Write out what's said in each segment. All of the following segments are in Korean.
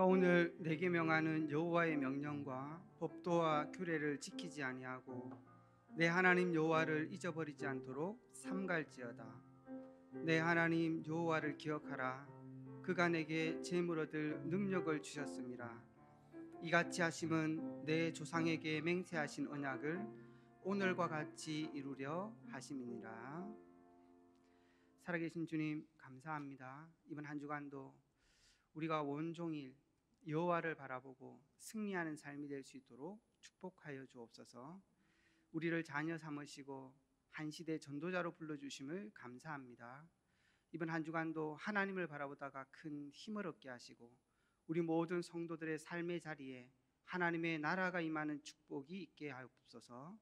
내가 오늘 내게 명하는 여호와의 명령과 법도와 규례를 지키지 아니하고 내 하나님 여호와를 잊어버리지 않도록 삼갈지어다. 내 하나님 여호와를 기억하라. 그가 내게 재물 얻을 능력을 주셨음이라. 이같이 하심은 내 조상에게 맹세하신 언약을 오늘과 같이 이루려 하심이니라. 살아계신 주님 감사합니다. 이번 한 주간도 우리가 온종일 여호와를 바라보고 승리하는 삶이 될 수 있도록 축복하여 주옵소서. 우리를 자녀 삼으시고 한 시대 전도자로 불러주심을 감사합니다. 이번 한 주간도 하나님을 바라보다가 큰 힘을 얻게 하시고 우리 모든 성도들의 삶의 자리에 하나님의 나라가 임하는 축복이 있게 하옵소서.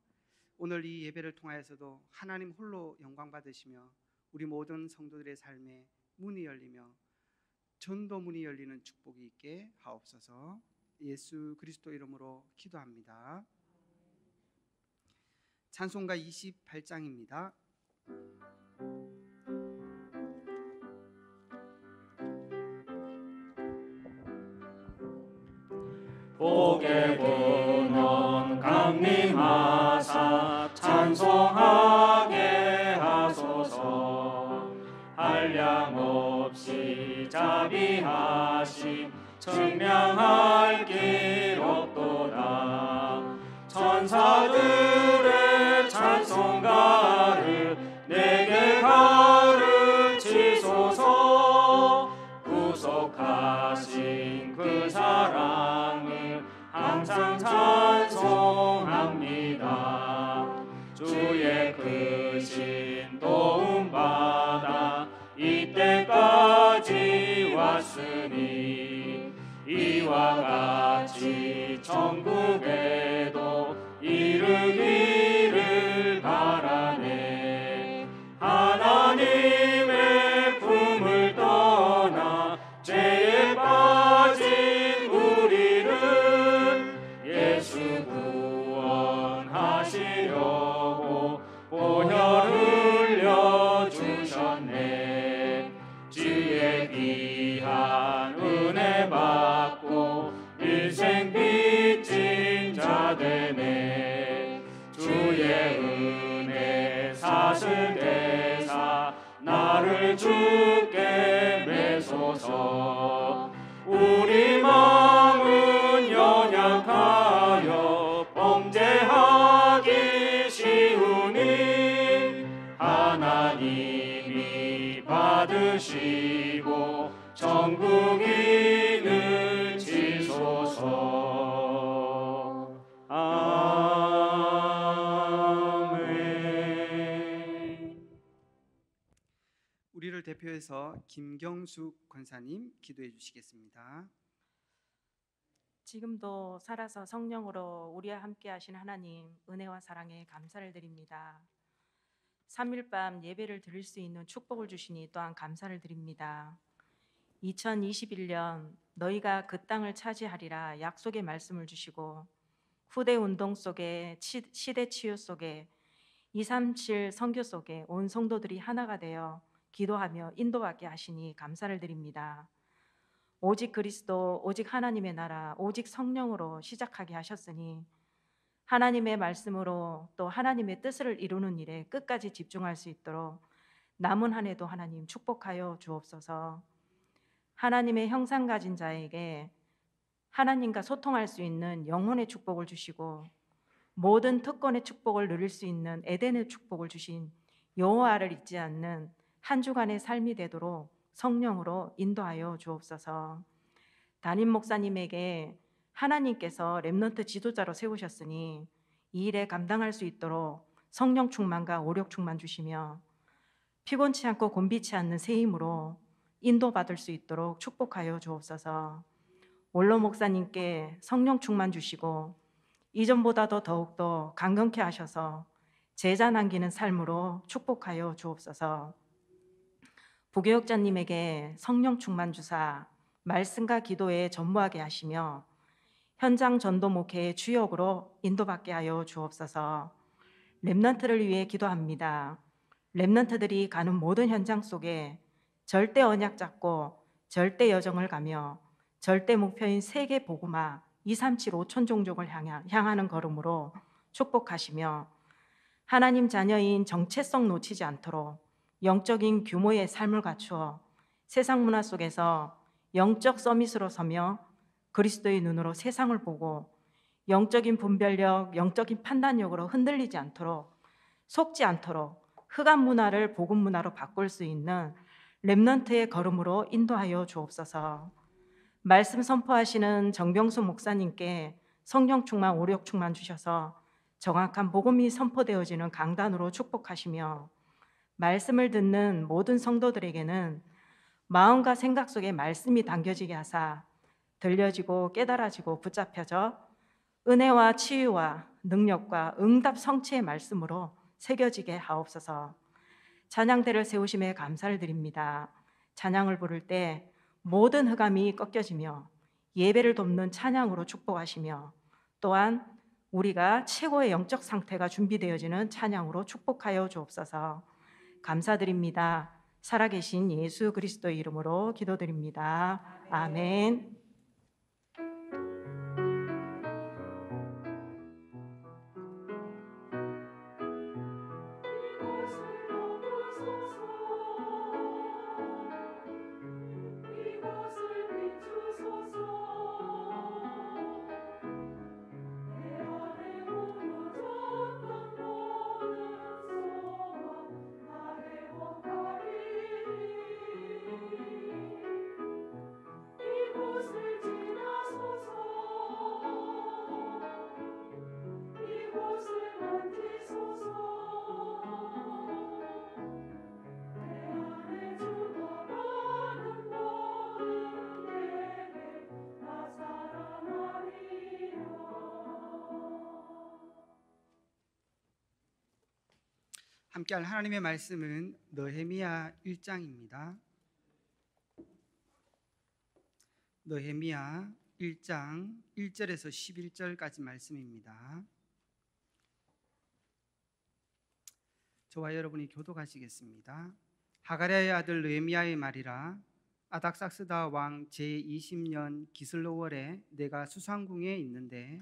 오늘 이 예배를 통하여서도 하나님 홀로 영광 받으시며 우리 모든 성도들의 삶에 문이 열리며 전도문이 열리는 축복이 있게 하옵소서. 예수 그리스도 이름으로 기도합니다. 찬송가 28장입니다. 복의 근원 강림하사 찬송하게 하소서. 한량없이 자비하심 증명할 길 없도다. 천사들의 찬송가를 내게 가르치소서. 구속하신 그 사랑을 항상 찬송합니다. 주의 크신 도움받아 이때까지 왔으니 이와 같이 천국에도 이르기를 바라네. 하나님의 품을 떠나 죄에 빠진 우리를 예수 구원하시려고 보혈 흘려주셨네. 주의 귀한 은혜 받고 일생 빚진 자 되네. 주의 은혜 사슬 대사 나를 주께 매소서. 우리 마음은 연약하여 범죄하기 쉬우니 하나님이 받으시고 천국인을 지소서. 아멘. 우리를 대표해서 김경숙 권사님 기도해 주시겠습니다. 지금도 살아서 성령으로 우리와 함께 하신 하나님 은혜와 사랑에 감사를 드립니다. 3일 밤 예배를 드릴 수 있는 축복을 주시니 또한 감사를 드립니다. 2021년 너희가 그 땅을 차지하리라 약속의 말씀을 주시고 후대 운동 속에 시대 치유 속에 237 선교 속에 온 성도들이 하나가 되어 기도하며 인도받게 하시니 감사를 드립니다. 오직 그리스도, 오직 하나님의 나라, 오직 성령으로 시작하게 하셨으니 하나님의 말씀으로 또 하나님의 뜻을 이루는 일에 끝까지 집중할 수 있도록 남은 한 해도 하나님 축복하여 주옵소서. 하나님의 형상 가진 자에게 하나님과 소통할 수 있는 영혼의 축복을 주시고 모든 특권의 축복을 누릴 수 있는 에덴의 축복을 주신 여호와를 잊지 않는 한 주간의 삶이 되도록 성령으로 인도하여 주옵소서. 담임 목사님에게 하나님께서 렘넌트 지도자로 세우셨으니 이 일에 감당할 수 있도록 성령 충만과 오력 충만 주시며 피곤치 않고 곤비치 않는 새 힘으로 인도받을 수 있도록 축복하여 주옵소서. 원로 목사님께 성령 충만 주시고 이전보다도 더욱더 강건케 하셔서 제자 남기는 삶으로 축복하여 주옵소서. 부교역자님에게 성령 충만 주사 말씀과 기도에 전무하게 하시며 현장 전도 목회의 주역으로 인도받게 하여 주옵소서. 렘넌트를 위해 기도합니다. 렘넌트들이 가는 모든 현장 속에 절대 언약 잡고 절대 여정을 가며 절대 목표인 세계 복음화 237 5천 종족을 향하는 걸음으로 축복하시며 하나님 자녀인 정체성 놓치지 않도록 영적인 규모의 삶을 갖추어 세상 문화 속에서 영적 서밋으로 서며 그리스도의 눈으로 세상을 보고 영적인 분별력, 영적인 판단력으로 흔들리지 않도록, 속지 않도록 흑암 문화를 복음 문화로 바꿀 수 있는 렘넌트의 걸음으로 인도하여 주옵소서. 말씀 선포하시는 정병수 목사님께 성령 충만, 오력 충만 주셔서 정확한 복음이 선포되어지는 강단으로 축복하시며 말씀을 듣는 모든 성도들에게는 마음과 생각 속에 말씀이 담겨지게 하사 들려지고 깨달아지고 붙잡혀져 은혜와 치유와 능력과 응답 성취의 말씀으로 새겨지게 하옵소서. 찬양대를 세우심에 감사를 드립니다. 찬양을 부를 때 모든 흑암이 꺾여지며 예배를 돕는 찬양으로 축복하시며 또한 우리가 최고의 영적 상태가 준비되어지는 찬양으로 축복하여 주옵소서. 감사드립니다. 살아계신 예수 그리스도의 이름으로 기도드립니다. 아멘. 함께할 하나님의 말씀은 느헤미야 1장입니다. 느헤미야 1장 1절에서 11절까지 말씀입니다. 저와 여러분이 교독하시겠습니다. 하가랴의 아들 느헤미야의 말이라. 아닥삭스다 왕 제20년 기슬로월에 내가 수상궁에 있는데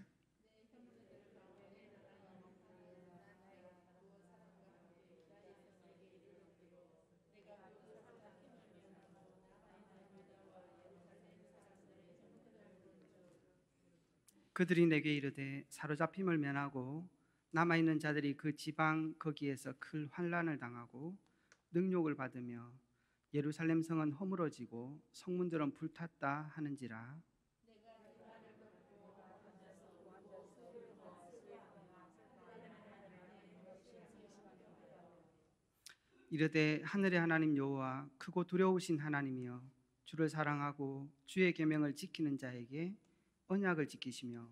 그들이 내게 이르되 사로잡힘을 면하고 남아있는 자들이 그 지방 거기에서 큰 환난을 당하고 능욕을 받으며 예루살렘 성은 허물어지고 성문들은 불탔다 하는지라. 이르되 하늘의 하나님 여호와 크고 두려우신 하나님이여 주를 사랑하고 주의 계명을 지키는 자에게 언약을 지키시며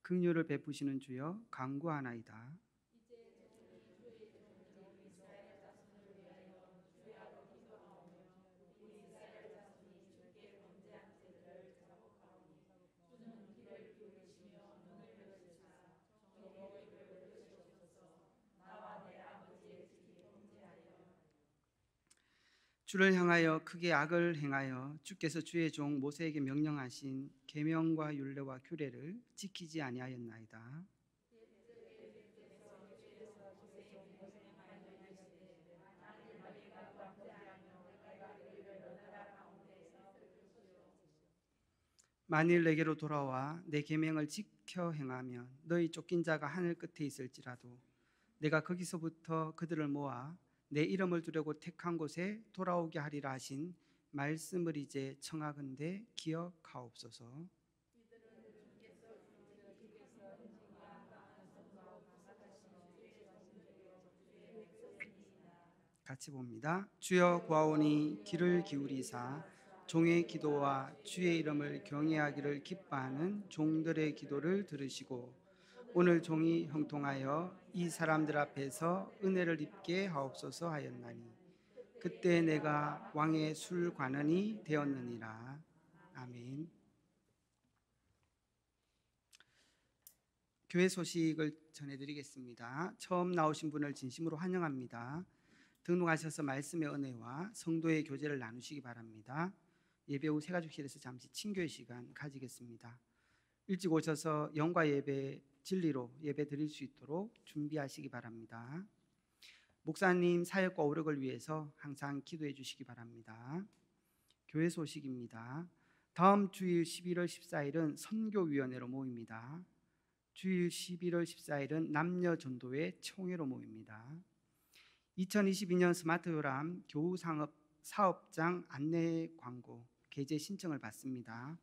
긍휼을 베푸시는 주여 간구하나이다. 주를 향하여 크게 악을 행하여 주께서 주의 종 모세에게 명령하신 계명과 율례와 규례를 지키지 아니하였나이다. 만일 내게로 돌아와 내 계명을 지켜 행하면 너희 쫓긴 자가 하늘 끝에 있을지라도 내가 거기서부터 그들을 모아 내 이름을 두려고 택한 곳에 돌아오게 하리라 하신 말씀을 이제 청하건대 기억하옵소서. 같이 봅니다. 주여 구하오니 귀를 기울이사 종의 기도와 주의 이름을 경외하기를 기뻐하는 종들의 기도를 들으시고 오늘 종이 형통하여 이 사람들 앞에서 은혜를 입게 하옵소서 하였나니 그때 내가 왕의 술관원이 되었느니라. 아멘. 교회 소식을 전해드리겠습니다. 처음 나오신 분을 진심으로 환영합니다. 등록하셔서 말씀의 은혜와 성도의 교제를 나누시기 바랍니다. 예배 후 새가족실에서 잠시 친교의 시간 가지겠습니다. 일찍 오셔서 영과 예배, 진리로 예배 드릴 수 있도록 준비하시기 바랍니다. 목사님 사역과 오력을 위해서 항상 기도해 주시기 바랍니다. 교회 소식입니다. 다음 주일 11월 14일은 선교위원회로 모입니다. 주일 11월 14일은 남녀 전도회 총회로 모입니다. 2022년 스마트 요람 교우 사업장 안내 광고 게재 신청을 받습니다.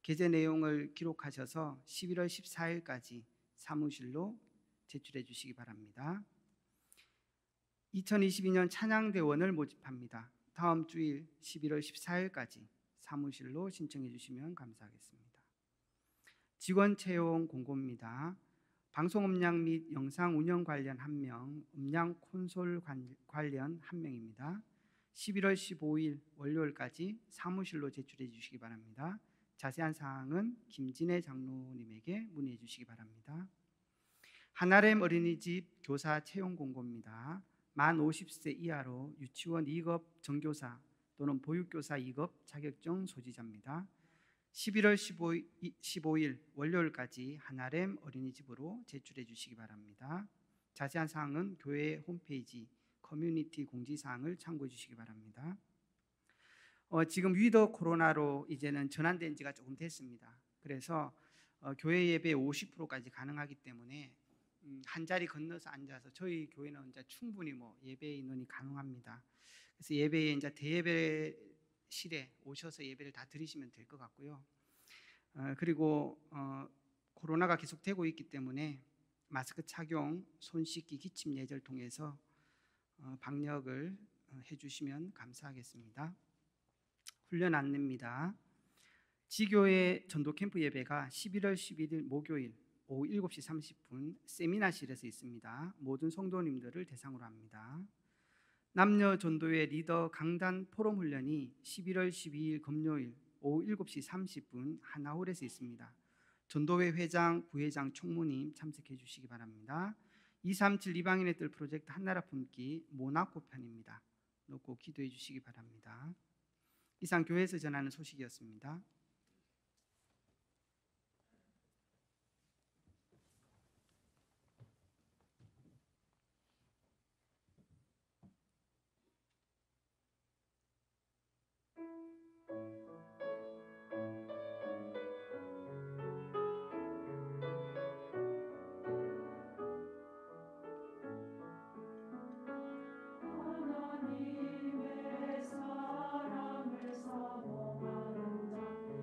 게재 내용을 기록하셔서 11월 14일까지 사무실로 제출해 주시기 바랍니다. 2022년 찬양대원을 모집합니다. 다음 주일 11월 14일까지 사무실로 신청해 주시면 감사하겠습니다. 직원 채용 공고입니다. 방송 음량 및 영상 운영 관련 1명, 음량 콘솔 관련 1명입니다. 11월 15일 월요일까지 사무실로 제출해 주시기 바랍니다. 자세한 사항은 김진애 장로님에게 문의해 주시기 바랍니다. 하나렘 어린이집 교사 채용 공고입니다. 만 50세 이하로 유치원 2급 정교사 또는 보육교사 2급 자격증 소지자입니다. 11월 15일 월요일까지 하나렘 어린이집으로 제출해 주시기 바랍니다. 자세한 사항은 교회 홈페이지 커뮤니티 공지사항을 참고해 주시기 바랍니다. 지금 위드 코로나로 이제는 전환된 지가 조금 됐습니다. 그래서 교회 예배 50%까지 가능하기 때문에 한 자리 건너서 앉아서 저희 교회는 이제 충분히 예배 인원이 가능합니다. 그래서 예배에 이제 대예배실에 오셔서 예배를 다 드리시면 될 것 같고요. 그리고 코로나가 계속되고 있기 때문에 마스크 착용, 손 씻기, 기침 예절 통해서 방역을 해주시면 감사하겠습니다. 훈련 안내입니다. 지교회 전도 캠프 예배가 11월 11일 목요일 오후 7시 30분 세미나실에서 있습니다. 모든 성도님들을 대상으로 합니다. 남녀 전도회 리더 강단 포럼 훈련이 11월 12일 금요일 오후 7시 30분 하나홀에서 있습니다. 전도회 회장, 부회장, 총무님 참석해 주시기 바랍니다. 237 이방인의 뜰 프로젝트 한나라 품기 모나코 편입니다. 놓고 기도해 주시기 바랍니다. 이상 교회에서 전하는 소식이었습니다. 하나님의 사랑을 사모하는 자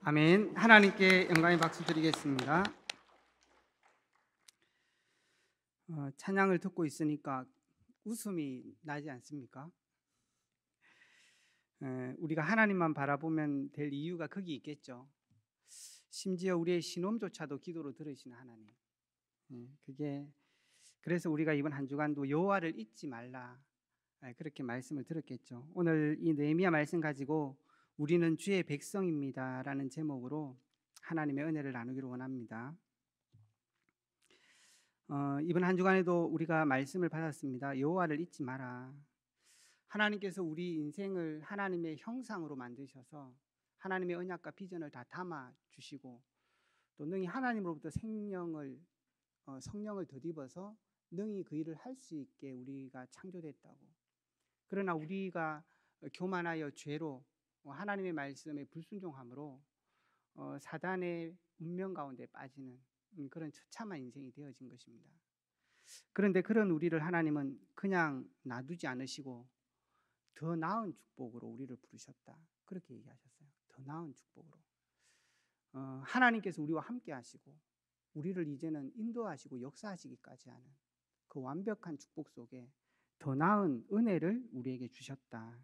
아멘. 하나님께 영광의 박수 드리겠습니다. 찬양을 듣고 있으니까 웃음이 나지 않습니까? 우리가 하나님만 바라보면 될 이유가 거기 있겠죠. 심지어 우리의 신음조차도 기도로 들으시는 하나님. 그래서 우리가 이번 한 주간도 여호와를 잊지 말라, 그렇게 말씀을 들었겠죠. 오늘 이 느헤미야 말씀 가지고 우리는 주의 백성입니다 라는 제목으로 하나님의 은혜를 나누기를 원합니다. 이번 한 주간에도 우리가 말씀을 받았습니다. 여호와를 잊지 마라. 하나님께서 우리 인생을 하나님의 형상으로 만드셔서 하나님의 언약과 비전을 다 담아 주시고 또 능히 하나님으로부터 성령을 덧입어서 능히 그 일을 할 수 있게 우리가 창조됐다고. 그러나 우리가 교만하여 죄로 하나님의 말씀에 불순종함으로 사단의 운명 가운데 빠지는 그런 처참한 인생이 되어진 것입니다. 그런데 그런 우리를 하나님은 그냥 놔두지 않으시고 더 나은 축복으로 우리를 부르셨다, 그렇게 얘기하셨어요. 더 나은 축복으로. 하나님께서 우리와 함께 하시고 우리를 이제는 인도하시고 역사하시기까지 하는 그 완벽한 축복 속에 더 나은 은혜를 우리에게 주셨다.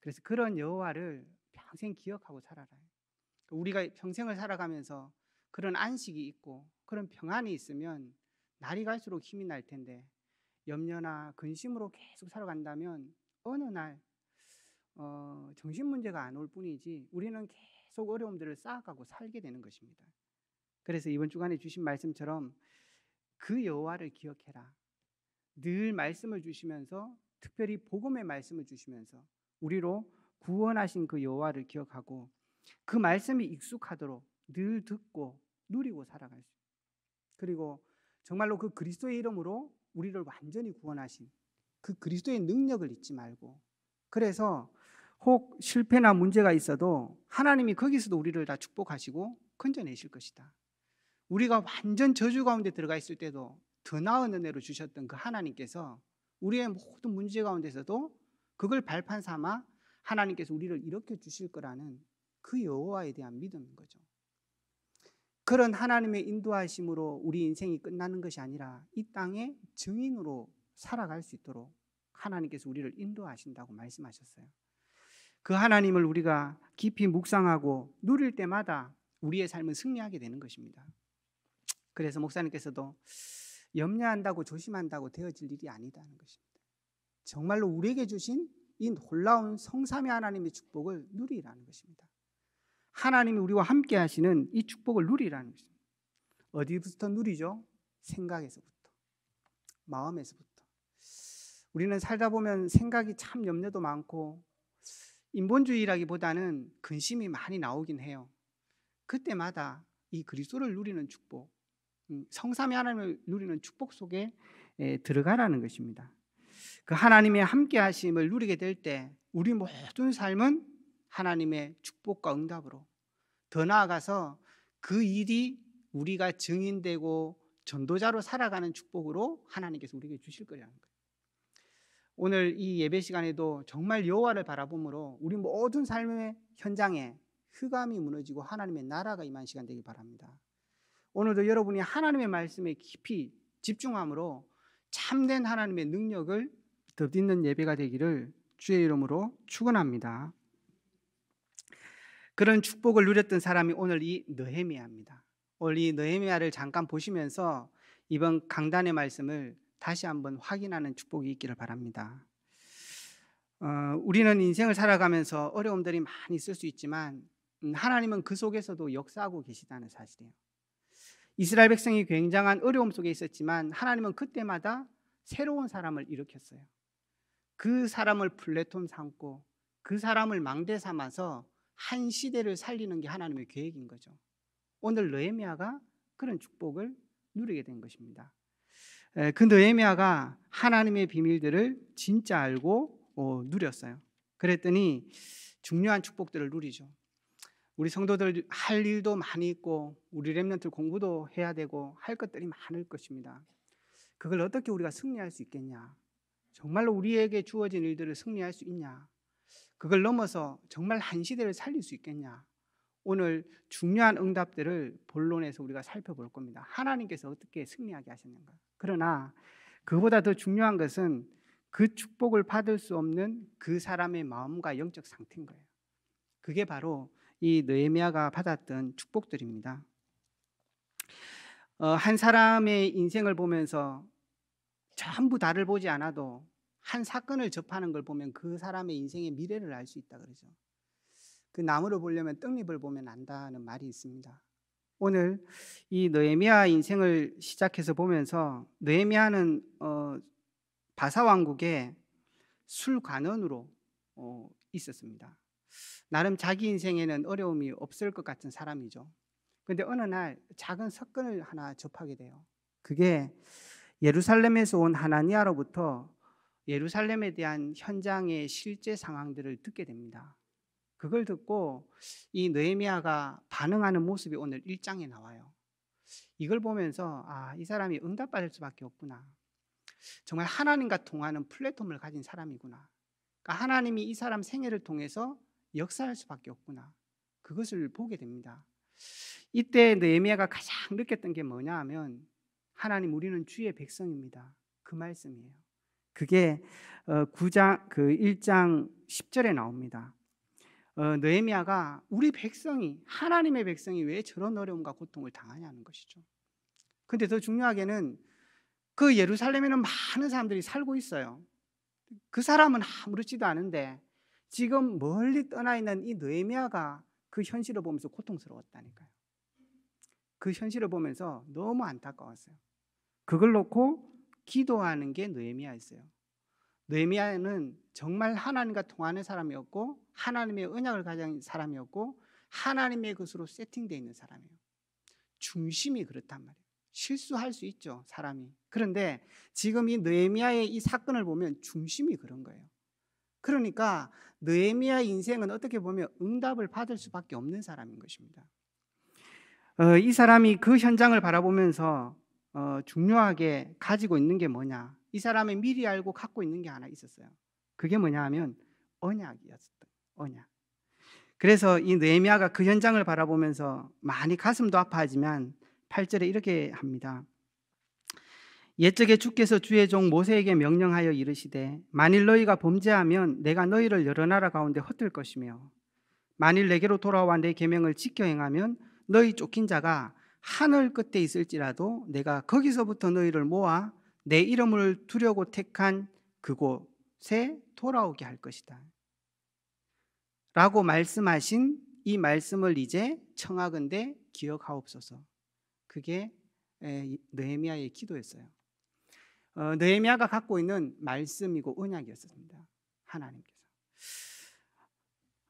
그래서 그런 여호와를 평생 기억하고 살아라. 우리가 평생을 살아가면서 그런 안식이 있고 그런 평안이 있으면 날이 갈수록 힘이 날 텐데 염려나 근심으로 계속 살아간다면 어느 날 정신 문제가 안 올 뿐이지 우리는 계속 어려움들을 쌓아가고 살게 되는 것입니다. 그래서 이번 주간에 주신 말씀처럼 그 여호와를 기억해라. 늘 말씀을 주시면서 특별히 복음의 말씀을 주시면서 우리로 구원하신 그 여호와를 기억하고 그 말씀이 익숙하도록 늘 듣고 누리고 살아갈 수 있어요. 그리고 정말로 그 그리스도의 이름으로 우리를 완전히 구원하신 그 그리스도의 능력을 잊지 말고, 그래서 혹 실패나 문제가 있어도 하나님이 거기서도 우리를 다 축복하시고 건져내실 것이다. 우리가 완전 저주 가운데 들어가 있을 때도 더 나은 은혜로 주셨던 그 하나님께서 우리의 모든 문제 가운데서도 그걸 발판 삼아 하나님께서 우리를 일으켜 주실 거라는 그 여호와에 대한 믿음인 거죠. 그런 하나님의 인도하심으로 우리 인생이 끝나는 것이 아니라 이 땅의 증인으로 살아갈 수 있도록 하나님께서 우리를 인도하신다고 말씀하셨어요. 그 하나님을 우리가 깊이 묵상하고 누릴 때마다 우리의 삶은 승리하게 되는 것입니다. 그래서 목사님께서도 염려한다고 조심한다고 되어질 일이 아니다는 것입니다. 정말로 우리에게 주신 이 놀라운 성삼위 하나님의 축복을 누리라는 것입니다. 하나님이 우리와 함께 하시는 이 축복을 누리라는 것입니다. 어디부터 누리죠? 생각에서부터, 마음에서부터. 우리는 살다 보면 생각이 참 염려도 많고 인본주의라기보다는 근심이 많이 나오긴 해요. 그때마다 이 그리스도를 누리는 축복, 성삼위 하나님을 누리는 축복 속에 들어가라는 것입니다. 그 하나님의 함께 하심을 누리게 될 때 우리 모든 삶은 하나님의 축복과 응답으로, 더 나아가서 그 일이 우리가 증인되고 전도자로 살아가는 축복으로 하나님께서 우리에게 주실 거라는 거예요. 오늘 이 예배 시간에도 정말 여호와를 바라보므로 우리 모든 삶의 현장에 흑암이 무너지고 하나님의 나라가 임한 시간 되길 바랍니다. 오늘도 여러분이 하나님의 말씀에 깊이 집중함으로 참된 하나님의 능력을 덧입는 예배가 되기를 주의 이름으로 축원합니다. 그런 축복을 누렸던 사람이 오늘 이 느헤미야입니다. 오늘 이 느헤미야를 잠깐 보시면서 이번 강단의 말씀을 다시 한번 확인하는 축복이 있기를 바랍니다. 우리는 인생을 살아가면서 어려움들이 많이 있을 수 있지만 하나님은 그 속에서도 역사하고 계시다는 사실이에요. 이스라엘 백성이 굉장한 어려움 속에 있었지만 하나님은 그때마다 새로운 사람을 일으켰어요. 그 사람을 플레톤 삼고 그 사람을 망대 삼아서 한 시대를 살리는 게 하나님의 계획인 거죠. 오늘 느헤미야가 그런 축복을 누리게 된 것입니다. 그 느헤미야가 하나님의 비밀들을 진짜 알고 누렸어요. 그랬더니 중요한 축복들을 누리죠. 우리 성도들 할 일도 많이 있고 우리 렘넌트 공부도 해야 되고 할 것들이 많을 것입니다. 그걸 어떻게 우리가 승리할 수 있겠냐? 정말로 우리에게 주어진 일들을 승리할 수 있냐? 그걸 넘어서 정말 한 시대를 살릴 수 있겠냐? 오늘 중요한 응답들을 본론에서 우리가 살펴볼 겁니다. 하나님께서 어떻게 승리하게 하셨는가. 그러나 그보다 더 중요한 것은 그 축복을 받을 수 없는 그 사람의 마음과 영적 상태인 거예요. 그게 바로 이 느헤미야가 받았던 축복들입니다. 한 사람의 인생을 보면서 전부 다를 보지 않아도 한 사건을 접하는 걸 보면 그 사람의 인생의 미래를 알 수 있다 그러죠. 그 나무를 보려면 떡잎을 보면 안다는 말이 있습니다. 오늘 이 느헤미야 인생을 시작해서 보면서 느헤미야는 바사 왕국의 술관원으로 있었습니다. 나름 자기 인생에는 어려움이 없을 것 같은 사람이죠. 그런데 어느 날 작은 사건을 하나 접하게 돼요. 그게 예루살렘에서 온 하나니아로부터 예루살렘에 대한 현장의 실제 상황들을 듣게 됩니다. 그걸 듣고 이 느헤미야가 반응하는 모습이 오늘 1장에 나와요. 이걸 보면서 이 사람이 응답받을 수밖에 없구나. 정말 하나님과 통하는 플랫폼을 가진 사람이구나. 그러니까 하나님이 이 사람 생애를 통해서 역사할 수밖에 없구나. 그것을 보게 됩니다. 이때 느헤미야가 가장 느꼈던 게 뭐냐 하면 하나님 우리는 주의 백성입니다. 그 말씀이에요. 그게 1장 10절에 나옵니다. 느헤미야가 우리 백성이 하나님의 백성이 왜 저런 어려움과 고통을 당하냐는 것이죠. 그런데 더 중요하게는 그 예루살렘에는 많은 사람들이 살고 있어요. 그 사람은 아무렇지도 않은데 지금 멀리 떠나 있는 이 느헤미야가 그 현실을 보면서 고통스러웠다니까요. 그 현실을 보면서 너무 안타까웠어요. 그걸 놓고 기도하는 게 느헤미야였어요. 느헤미야는 정말 하나님과 통하는 사람이었고 하나님의 언약을 가진 사람이었고 하나님의 것으로 세팅되어 있는 사람이에요. 중심이 그렇단 말이에요. 실수할 수 있죠, 사람이. 그런데 지금 이 느헤미야의 이 사건을 보면 중심이 그런 거예요. 그러니까 느헤미야 인생은 어떻게 보면 응답을 받을 수밖에 없는 사람인 것입니다. 이 사람이 그 현장을 바라보면서 중요하게 가지고 있는 게 뭐냐? 이 사람이 미리 알고 갖고 있는 게 하나 있었어요. 그게 뭐냐 하면 언약이었어요. 언약. 그래서 이 느헤미야가 그 현장을 바라보면서 많이 가슴도 아파하지만 8절에 이렇게 합니다. 옛적에 주께서 주의 종 모세에게 명령하여 이르시되 만일 너희가 범죄하면 내가 너희를 여러 나라 가운데 흩을 것이며 만일 내게로 돌아와 내 계명을 지켜 행하면 너희 쫓긴 자가 하늘 끝에 있을지라도 내가 거기서부터 너희를 모아 내 이름을 두려고 택한 그곳에 돌아오게 할 것이다 라고 말씀하신 이 말씀을 이제 청하건대 기억하옵소서. 그게 느헤미야의 기도였어요. 느헤미야가 갖고 있는 말씀이고 언약이었습니다. 하나님께서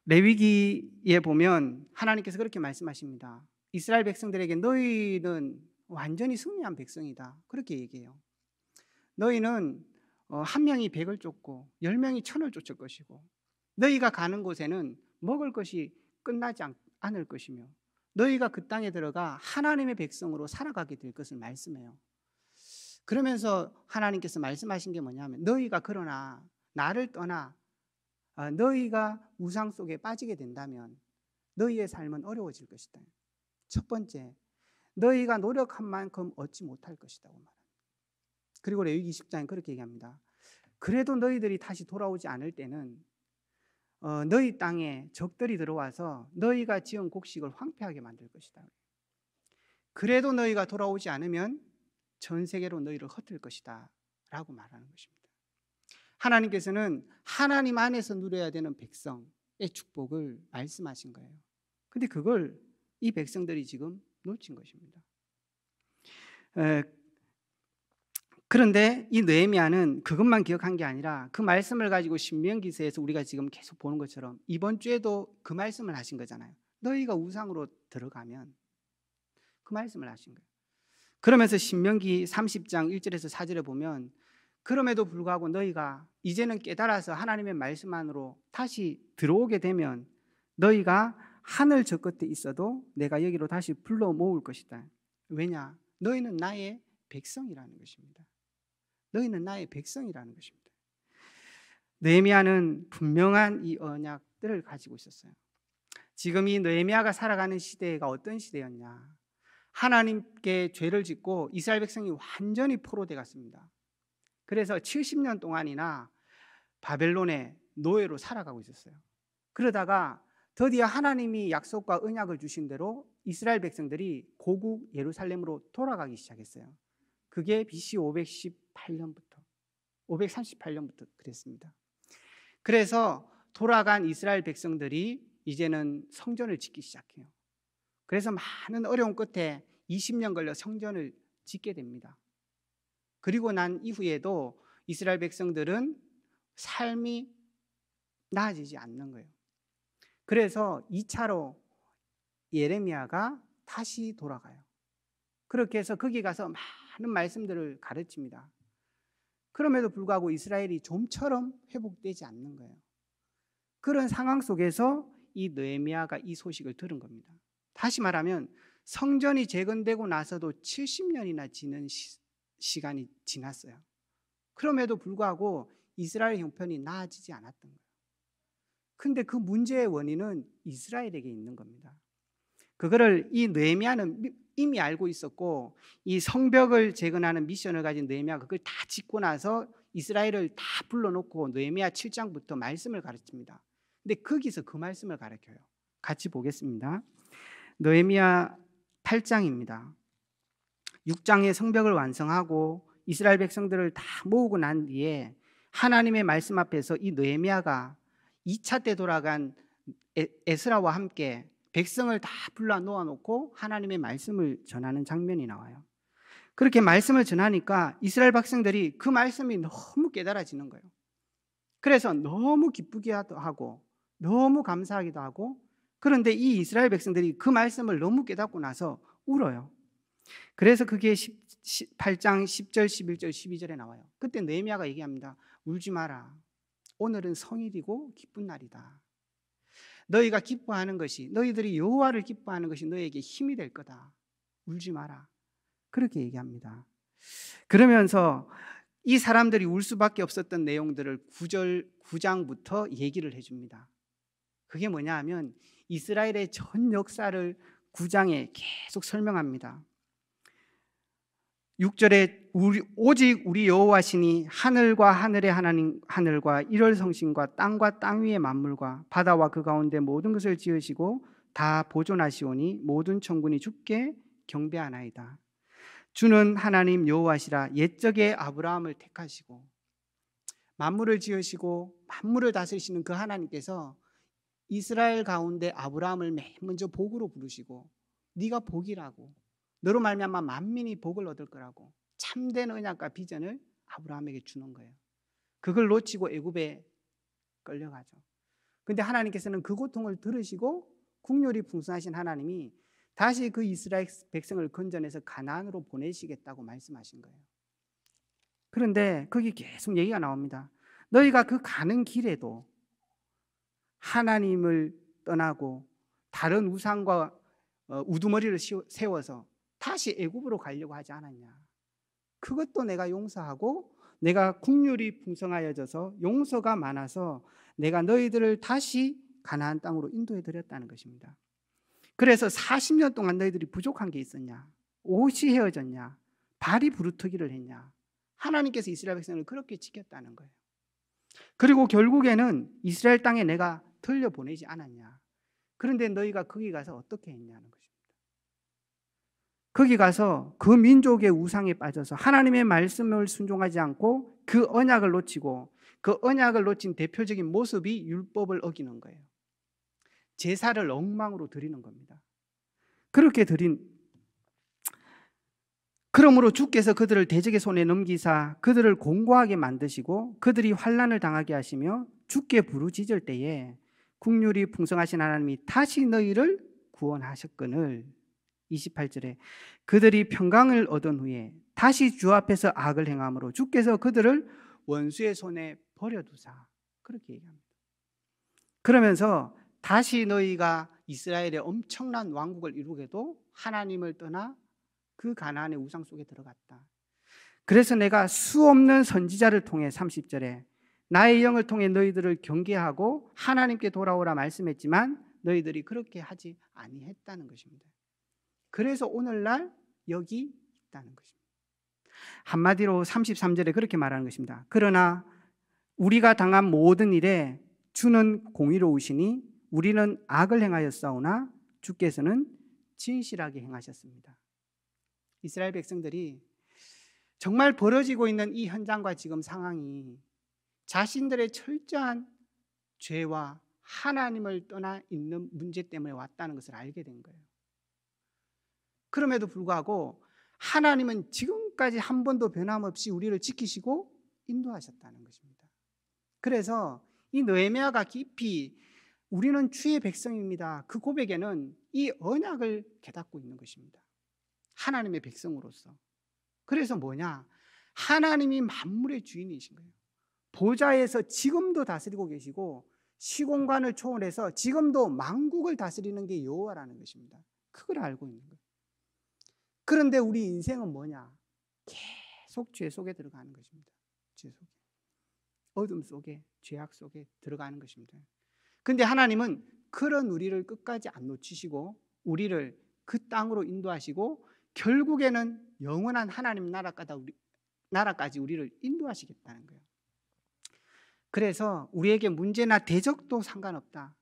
레위기에 보면 하나님께서 그렇게 말씀하십니다. 이스라엘 백성들에게 너희는 완전히 승리한 백성이다 그렇게 얘기해요. 너희는 한 명이 100을 쫓고 10명이 1000을 쫓을 것이고 너희가 가는 곳에는 먹을 것이 끝나지 않을 것이며 너희가 그 땅에 들어가 하나님의 백성으로 살아가게 될 것을 말씀해요. 그러면서 하나님께서 말씀하신 게 뭐냐면 너희가 그러나 나를 떠나 너희가 우상 속에 빠지게 된다면 너희의 삶은 어려워질 것이다. 첫 번째, 너희가 노력한 만큼 얻지 못할 것이라고 말합니다. 그리고 레위기 10장에 그렇게 얘기합니다. 그래도 너희들이 다시 돌아오지 않을 때는 너희 땅에 적들이 들어와서 너희가 지은 곡식을 황폐하게 만들 것이다. 그래도 너희가 돌아오지 않으면 전 세계로 너희를 흩을 것이다 라고 말하는 것입니다. 하나님께서는 하나님 안에서 누려야 되는 백성의 축복을 말씀하신 거예요. 근데 그걸 이 백성들이 지금 놓친 것입니다. 그런데 이 느헤미야는 그것만 기억한 게 아니라 그 말씀을 가지고 신명기서에서 우리가 지금 계속 보는 것처럼 이번 주에도 그 말씀을 하신 거잖아요. 너희가 우상으로 들어가면 그 말씀을 하신 거예요. 그러면서 신명기 30장 1절에서 4절에 보면 그럼에도 불구하고 너희가 이제는 깨달아서 하나님의 말씀 안으로 다시 들어오게 되면 너희가 하늘 저 끝에 있어도 내가 여기로 다시 불러 모을 것이다. 왜냐? 너희는 나의 백성이라는 것입니다. 너희는 나의 백성이라는 것입니다. 느헤미야는 분명한 이 언약들을 가지고 있었어요. 지금 이 느헤미야가 살아가는 시대가 어떤 시대였냐? 하나님께 죄를 짓고 이스라엘 백성이 완전히 포로돼 갔습니다. 그래서 70년 동안이나 바벨론의 노예로 살아가고 있었어요. 그러다가 드디어 하나님이 약속과 언약을 주신 대로 이스라엘 백성들이 고국 예루살렘으로 돌아가기 시작했어요. 그게 BC 538년부터 그랬습니다. 그래서 돌아간 이스라엘 백성들이 이제는 성전을 짓기 시작해요. 그래서 많은 어려움 끝에 20년 걸려 성전을 짓게 됩니다. 그리고 난 이후에도 이스라엘 백성들은 삶이 나아지지 않는 거예요. 그래서 2차로 예레미야가 다시 돌아가요. 그렇게 해서 거기 가서 많은 말씀들을 가르칩니다. 그럼에도 불구하고 이스라엘이 좀처럼 회복되지 않는 거예요. 그런 상황 속에서 이 느헤미야가 이 소식을 들은 겁니다. 다시 말하면 성전이 재건되고 나서도 70년이나 지는 시간이 지났어요. 그럼에도 불구하고 이스라엘 형편이 나아지지 않았던 거예요. 근데 그 문제의 원인은 이스라엘에게 있는 겁니다. 그거를 이 느헤미야는 이미 알고 있었고, 이 성벽을 재건하는 미션을 가진 느헤미야가 그걸 다 짓고 나서 이스라엘을 다 불러놓고 느헤미야 7장부터 말씀을 가르칩니다. 근데 거기서 그 말씀을 가르쳐요. 같이 보겠습니다. 느헤미야 8장입니다. 6장의 성벽을 완성하고 이스라엘 백성들을 다 모으고 난 뒤에 하나님의 말씀 앞에서 이 느헤미야가 2차 때 돌아간 에스라와 함께 백성을 다 불러 놓아놓고 하나님의 말씀을 전하는 장면이 나와요. 그렇게 말씀을 전하니까 이스라엘 백성들이 그 말씀이 너무 깨달아지는 거예요. 그래서 너무 기쁘기도 하고 너무 감사하기도 하고, 그런데 이 이스라엘 백성들이 그 말씀을 너무 깨닫고 나서 울어요. 그래서 그게 8장 10절, 11절, 12절에 나와요. 그때 느헤미야가 얘기합니다. 울지 마라. 오늘은 성일이고 기쁜 날이다. 너희가 기뻐하는 것이, 너희들이 여호와를 기뻐하는 것이 너희에게 힘이 될 거다. 울지 마라. 그렇게 얘기합니다. 그러면서 이 사람들이 울 수밖에 없었던 내용들을 9장부터 얘기를 해줍니다. 그게 뭐냐 하면 이스라엘의 전 역사를 9장에 계속 설명합니다. 6절에 오직 우리 여호와시니 하늘과 하늘의 하나님 하늘과 일월 성신과 땅과 땅 위의 만물과 바다와 그 가운데 모든 것을 지으시고 다 보존하시오니 모든 천군이 주께 경배하나이다. 주는 하나님 여호와시라. 옛적에 아브라함을 택하시고 만물을 지으시고 만물을 다스리시는 그 하나님께서 이스라엘 가운데 아브라함을 맨 먼저 복으로 부르시고 네가 복이라고, 너로 말미암아 만민이 복을 얻을 거라고 참된 언약과 비전을 아브라함에게 주는 거예요. 그걸 놓치고 애굽에 끌려가죠. 그런데 하나님께서는 그 고통을 들으시고 국률이 풍성하신 하나님이 다시 그 이스라엘 백성을 건져내서 가나안으로 보내시겠다고 말씀하신 거예요. 그런데 거기 계속 얘기가 나옵니다. 너희가 그 가는 길에도 하나님을 떠나고 다른 우상과 우두머리를 세워서 다시 애굽으로 가려고 하지 않았냐. 그것도 내가 용서하고 내가 국률이 풍성하여져서 용서가 많아서 내가 너희들을 다시 가나안 땅으로 인도해 드렸다는 것입니다. 그래서 40년 동안 너희들이 부족한 게 있었냐? 옷이 헤어졌냐? 발이 부르트기를 했냐? 하나님께서 이스라엘 백성을 그렇게 지켰다는 거예요. 그리고 결국에는 이스라엘 땅에 내가 돌려보내지 않았냐? 그런데 너희가 거기 가서 어떻게 했냐는 것입니다. 거기 가서 그 민족의 우상에 빠져서 하나님의 말씀을 순종하지 않고 그 언약을 놓치고, 그 언약을 놓친 대표적인 모습이 율법을 어기는 거예요. 제사를 엉망으로 드리는 겁니다. 그렇게 그러므로 주께서 그들을 대적의 손에 넘기사 그들을 공고하게 만드시고 그들이 환난을 당하게 하시며 주께 부르짖을 때에 국률이 풍성하신 하나님이 다시 너희를 구원하셨거늘. 28절에 그들이 평강을 얻은 후에 다시 주 앞에서 악을 행함으로 주께서 그들을 원수의 손에 버려두사. 그렇게 얘기합니다. 그러면서 다시 너희가 이스라엘의 엄청난 왕국을 이루게도 하나님을 떠나 그 가나안의 우상 속에 들어갔다. 그래서 내가 수없는 선지자를 통해 30절에 나의 영을 통해 너희들을 경계하고 하나님께 돌아오라 말씀했지만 너희들이 그렇게 하지 아니했다는 것입니다. 그래서 오늘날 여기 있다는 것입니다. 한마디로 33절에 그렇게 말하는 것입니다. 그러나 우리가 당한 모든 일에 주는 공의로우시니 우리는 악을 행하였사오나 주께서는 진실하게 행하셨습니다. 이스라엘 백성들이 정말 벌어지고 있는 이 현장과 지금 상황이 자신들의 철저한 죄와 하나님을 떠나 있는 문제 때문에 왔다는 것을 알게 된 거예요. 그럼에도 불구하고 하나님은 지금까지 한 번도 변함없이 우리를 지키시고 인도하셨다는 것입니다. 그래서 이 느헤미야가 깊이 우리는 주의 백성입니다, 그 고백에는 이 언약을 깨닫고 있는 것입니다. 하나님의 백성으로서. 그래서 뭐냐? 하나님이 만물의 주인이신 거예요. 보좌에서 지금도 다스리고 계시고 시공간을 초월해서 지금도 만국을 다스리는 게 여호와라는 것입니다. 그걸 알고 있는 거예요. 그런데 우리 인생은 뭐냐? 계속 죄 속에 들어가는 것입니다. 죄 속에. 어둠 속에, 죄악 속에 들어가는 것입니다. 그런데 하나님은 그런 우리를 끝까지 안 놓치시고 우리를 그 땅으로 인도하시고 결국에는 영원한 하나님 나라까지 우리를 인도하시겠다는 거예요. 그래서 우리에게 문제나 대적도 상관없다.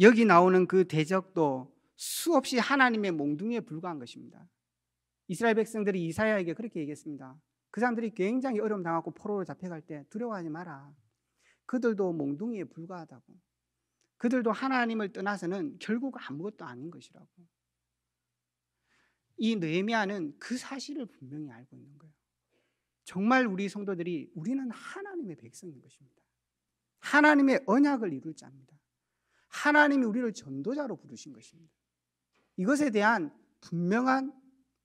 여기 나오는 그 대적도 수없이 하나님의 몽둥이에 불과한 것입니다. 이스라엘 백성들이 이사야에게 그렇게 얘기했습니다. 그 사람들이 굉장히 어려움 당하고 포로로 잡혀갈 때 두려워하지 마라. 그들도 몽둥이에 불과하다고. 그들도 하나님을 떠나서는 결국 아무것도 아닌 것이라고. 이 느헤미야는 그 사실을 분명히 알고 있는 거예요. 정말 우리 성도들이 우리는 하나님의 백성인 것입니다. 하나님의 언약을 이룰 자입니다. 하나님이 우리를 전도자로 부르신 것입니다. 이것에 대한 분명한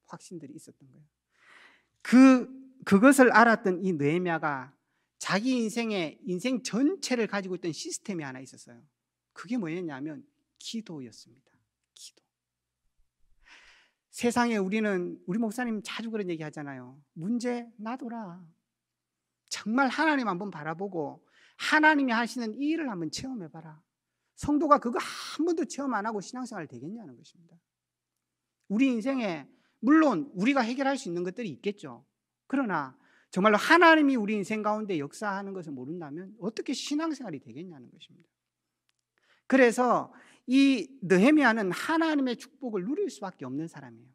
확신들이 있었던 거예요. 그것을 알았던 이 느헤미야가 자기 인생 전체를 가지고 있던 시스템이 하나 있었어요. 그게 뭐였냐면 기도였습니다. 기도. 세상에 우리 목사님 자주 그런 얘기 하잖아요. 문제 놔둬라. 정말 하나님 한번 바라보고 하나님이 하시는 이 일을 한번 체험해봐라. 성도가 그거 한 번도 체험 안 하고 신앙생활 되겠냐는 것입니다. 우리 인생에 물론 우리가 해결할 수 있는 것들이 있겠죠. 그러나 정말로 하나님이 우리 인생 가운데 역사하는 것을 모른다면 어떻게 신앙생활이 되겠냐는 것입니다. 그래서 이 느헤미야는 하나님의 축복을 누릴 수밖에 없는 사람이에요.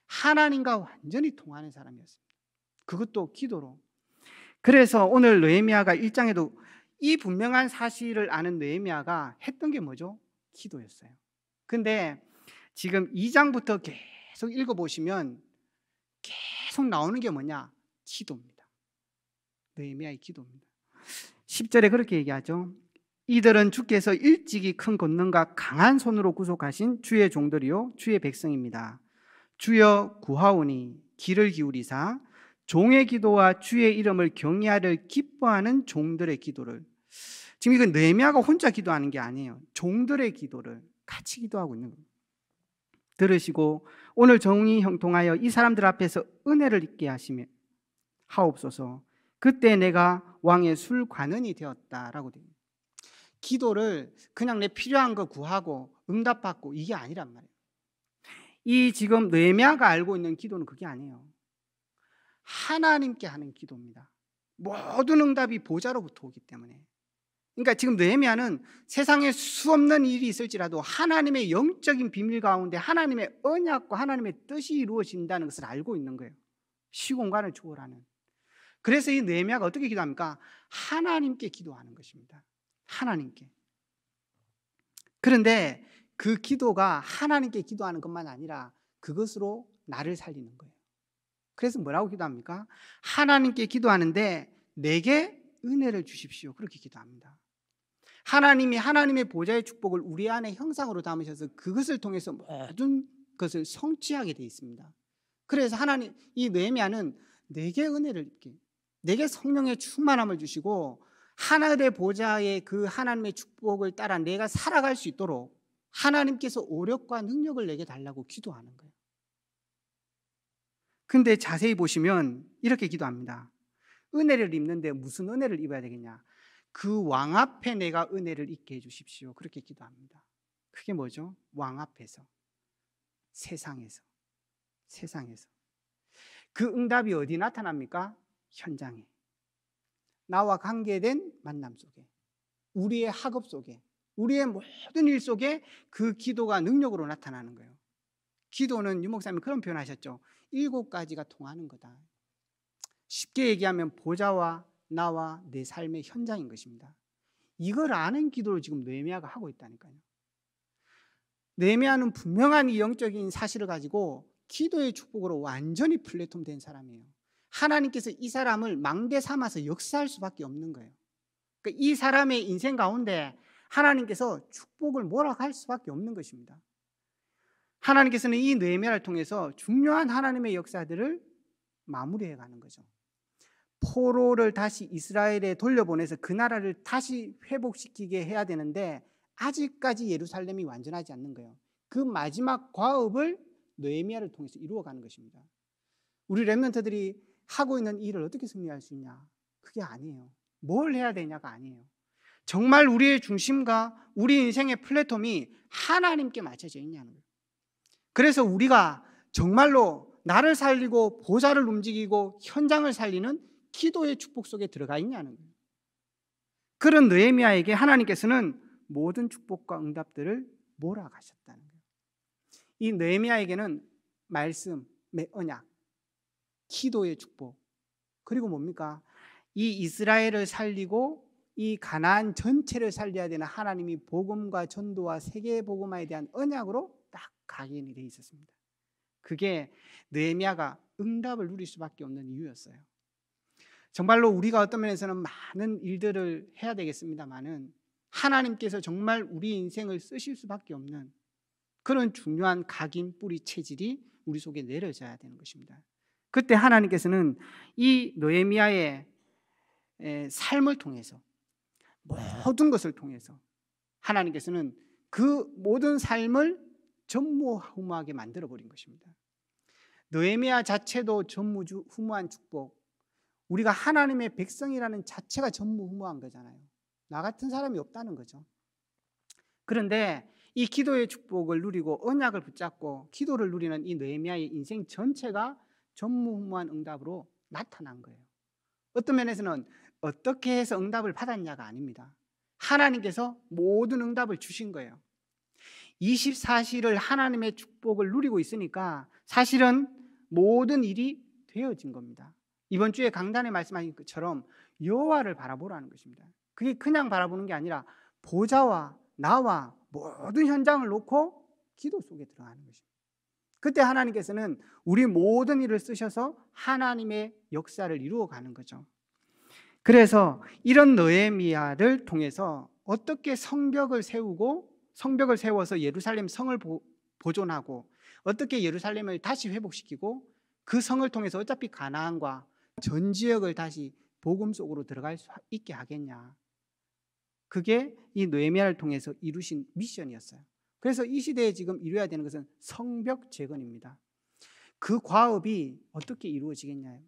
하나님과 완전히 통하는 사람이었습니다. 그것도 기도로. 그래서 오늘 느헤미야가 1장에도 이 분명한 사실을 아는 느헤미야가 했던 게 뭐죠? 기도였어요. 근데 지금 2장부터 계속 읽어보시면 계속 나오는 게 뭐냐? 기도입니다. 느헤미야의 기도입니다. 10절에 그렇게 얘기하죠. 이들은 주께서 일찍이 큰 권능과 강한 손으로 구속하신 주의 종들이요 주의 백성입니다. 주여 구하오니 귀를 기울이사 종의 기도와 주의 이름을 경외하를 기뻐하는 종들의 기도를. 지금 이건 느헤미야가 혼자 기도하는 게 아니에요. 종들의 기도를 같이 기도하고 있는 겁니다. 들으시고 오늘 정의 형통하여 이 사람들 앞에서 은혜를 입게 하시며 하옵소서. 그때 내가 왕의 술관원이 되었다라고 됩니다. 기도를 그냥 내 필요한 거 구하고 응답받고 이게 아니란 말이에요. 이 지금 느헤미야가 알고 있는 기도는 그게 아니에요. 하나님께 하는 기도입니다. 모든 응답이 보좌로부터 오기 때문에. 그러니까 지금 느헤미야는 세상에 수없는 일이 있을지라도 하나님의 영적인 비밀 가운데 하나님의 언약과 하나님의 뜻이 이루어진다는 것을 알고 있는 거예요. 시공간을 초월하는. 그래서 이 느헤미야가 어떻게 기도합니까? 하나님께 기도하는 것입니다. 하나님께. 그런데 그 기도가 하나님께 기도하는 것만 아니라 그것으로 나를 살리는 거예요. 그래서 뭐라고 기도합니까? 하나님께 기도하는데 내게 은혜를 주십시오. 그렇게 기도합니다. 하나님이 하나님의 보좌의 축복을 우리 안에 형상으로 담으셔서 그것을 통해서 모든 것을 성취하게 되어 있습니다. 그래서 이 느헤미야는 내게 은혜를 입게, 내게 성령의 충만함을 주시고 하늘의 보좌의 그 하나님의 축복을 따라 내가 살아갈 수 있도록 하나님께서 오력과 능력을 내게 달라고 기도하는 거예요. 근데 자세히 보시면 이렇게 기도합니다. 은혜를 입는데 무슨 은혜를 입어야 되겠냐? 그 왕 앞에 내가 은혜를 입게 해주십시오. 그렇게 기도합니다. 그게 뭐죠? 왕 앞에서, 세상에서. 그 응답이 어디 나타납니까? 현장에. 나와 관계된 만남 속에, 우리의 학업 속에, 우리의 모든 일 속에 그 기도가 능력으로 나타나는 거예요. 기도는 유 목사님이 그런 표현하셨죠. 7가지가 통하는 거다. 쉽게 얘기하면 보좌와 나와 내 삶의 현장인 것입니다. 이걸 아는 기도를 지금 느헤미야가 하고 있다니까요. 느헤미야는 분명한 이 영적인 사실을 가지고 기도의 축복으로 완전히 플랫폼된 사람이에요. 하나님께서 이 사람을 망대 삼아서 역사할 수밖에 없는 거예요. 그러니까 이 사람의 인생 가운데 하나님께서 축복을 몰아갈 수밖에 없는 것입니다. 하나님께서는 이 느헤미야를 통해서 중요한 하나님의 역사들을 마무리해 가는 거죠. 포로를 다시 이스라엘에 돌려보내서 그 나라를 다시 회복시키게 해야 되는데 아직까지 예루살렘이 완전하지 않는 거예요. 그 마지막 과업을 느헤미야를 통해서 이루어가는 것입니다. 우리 렘넌트들이 하고 있는 일을 어떻게 승리할 수 있냐? 그게 아니에요. 뭘 해야 되냐가 아니에요. 정말 우리의 중심과 우리 인생의 플랫폼이 하나님께 맞춰져 있냐는 거예요. 그래서 우리가 정말로 나를 살리고 보좌를 움직이고 현장을 살리는 기도의 축복 속에 들어가 있냐는 거예요. 그런 느헤미야에게 하나님께서는 모든 축복과 응답들을 몰아가셨다는 거예요. 이 느헤미야에게는 말씀의 언약, 기도의 축복, 그리고 뭡니까? 이 이스라엘을 살리고 이 가나안 전체를 살려야 되는 하나님이 복음과 전도와 세계 복음화에 대한 언약으로 딱 각인이 되어 있었습니다. 그게 느헤미야가 응답을 누릴 수밖에 없는 이유였어요. 정말로 우리가 어떤 면에서는 많은 일들을 해야 되겠습니다만은 하나님께서 정말 우리 인생을 쓰실 수밖에 없는 그런 중요한 각인 뿌리 체질이 우리 속에 내려져야 되는 것입니다. 그때 하나님께서는 이 느헤미야의 삶을 통해서, 모든 것을 통해서 하나님께서는 그 모든 삶을 전무후무하게 만들어버린 것입니다. 느헤미야 자체도 전무후무한 축복, 우리가 하나님의 백성이라는 자체가 전무후무한 거잖아요. 나 같은 사람이 없다는 거죠. 그런데 이 기도의 축복을 누리고 언약을 붙잡고 기도를 누리는 이 느헤미야의 인생 전체가 전무후무한 응답으로 나타난 거예요. 어떤 면에서는 어떻게 해서 응답을 받았냐가 아닙니다. 하나님께서 모든 응답을 주신 거예요. 24시를 하나님의 축복을 누리고 있으니까 사실은 모든 일이 되어진 겁니다. 이번 주에 강단에 말씀하신 것처럼 여호와를 바라보라는 것입니다. 그게 그냥 바라보는 게 아니라 보좌와 나와 모든 현장을 놓고 기도 속에 들어가는 것입니다. 그때 하나님께서는 우리 모든 일을 쓰셔서 하나님의 역사를 이루어가는 거죠. 그래서 이런 느헤미야를 통해서 어떻게 성벽을 세워서 예루살렘 성을 보존하고 어떻게 예루살렘을 다시 회복시키고 그 성을 통해서 어차피 가나안과 전 지역을 다시 복음 속으로 들어갈 수 있게 하겠냐. 그게 이 느헤미야를 통해서 이루신 미션이었어요. 그래서 이 시대에 지금 이루어야 되는 것은 성벽 재건입니다. 그 과업이 어떻게 이루어지겠냐요.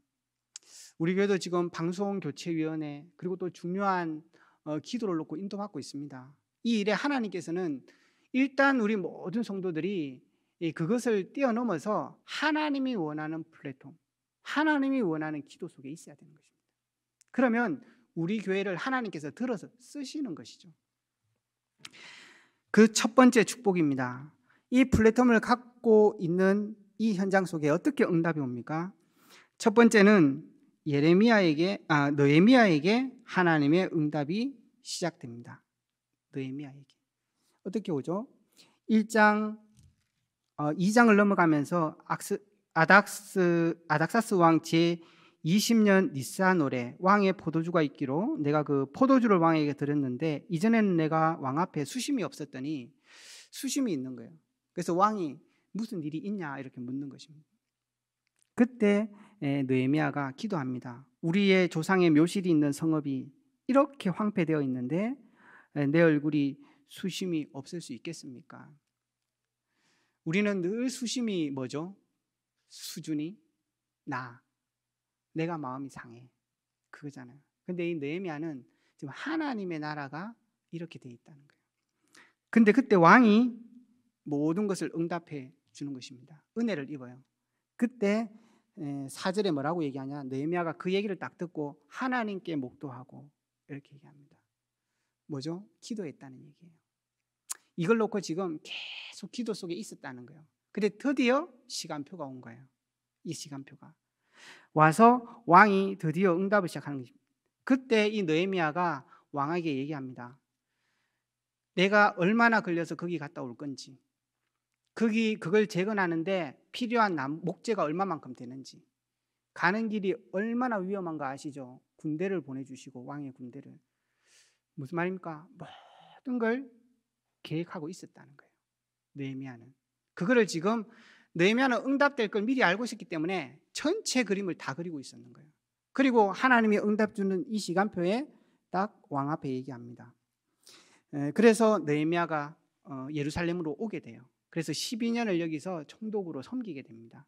우리 교회도 지금 방송교체위원회 그리고 또 중요한 기도를 놓고 인도받고 있습니다. 이 일에 하나님께서는 일단 우리 모든 성도들이 그것을 뛰어넘어서 하나님이 원하는 플랫폼, 하나님이 원하는 기도 속에 있어야 되는 것입니다. 그러면 우리 교회를 하나님께서 들어서 쓰시는 것이죠. 그 첫 번째 축복입니다. 이 플랫폼을 갖고 있는 이 현장 속에 어떻게 응답이 옵니까? 첫 번째는 느헤미야에게 하나님의 응답이 시작됩니다. 느헤미야에게 어떻게 오죠? 2장을 넘어가면서 아닥사스 왕 제20년 니스한월에 왕의 포도주가 있기로 내가 그 포도주를 왕에게 드렸는데 이전에는 내가 왕 앞에 수심이 없었더니 수심이 있는 거예요. 그래서 왕이 무슨 일이 있냐 이렇게 묻는 것입니다. 그때 느헤미야가 기도합니다. 우리의 조상의 묘실이 있는 성읍이 이렇게 황폐되어 있는데 내 얼굴이 수심이 없을 수 있겠습니까? 우리는 늘 수심이 뭐죠? 수준이 내가 마음이 상해 그거잖아요. 근데 이 느헤미야는 지금 하나님의 나라가 이렇게 돼 있다는 거예요. 근데 그때 왕이 모든 것을 응답해 주는 것입니다. 은혜를 입어요. 그때 4절에 뭐라고 얘기하냐? 느헤미야가 그 얘기를 딱 듣고 하나님께 목도하고 이렇게 얘기합니다. 뭐죠? 기도했다는 얘기예요. 이걸 놓고 지금 계속 기도 속에 있었다는 거예요. 근데 드디어 시간표가 온 거예요. 이 시간표가 와서 왕이 드디어 응답을 시작하는 것입니다. 그때 이 느헤미야가 왕에게 얘기합니다. 내가 얼마나 걸려서 거기 갔다 올 건지, 그걸 재건하는데 필요한 목재가 얼마만큼 되는지, 가는 길이 얼마나 위험한가 아시죠? 군대를 보내주시고, 왕의 군대를. 무슨 말입니까? 모든 걸 계획하고 있었다는 거예요. 느헤미야는 그거를 지금 느헤미야는 응답될 걸 미리 알고 있었기 때문에 전체 그림을 다 그리고 있었는 거예요. 그리고 하나님이 응답 주는 이 시간표에 딱 왕 앞에 얘기합니다. 그래서 느헤미야가 예루살렘으로 오게 돼요. 그래서 12년을 여기서 총독으로 섬기게 됩니다.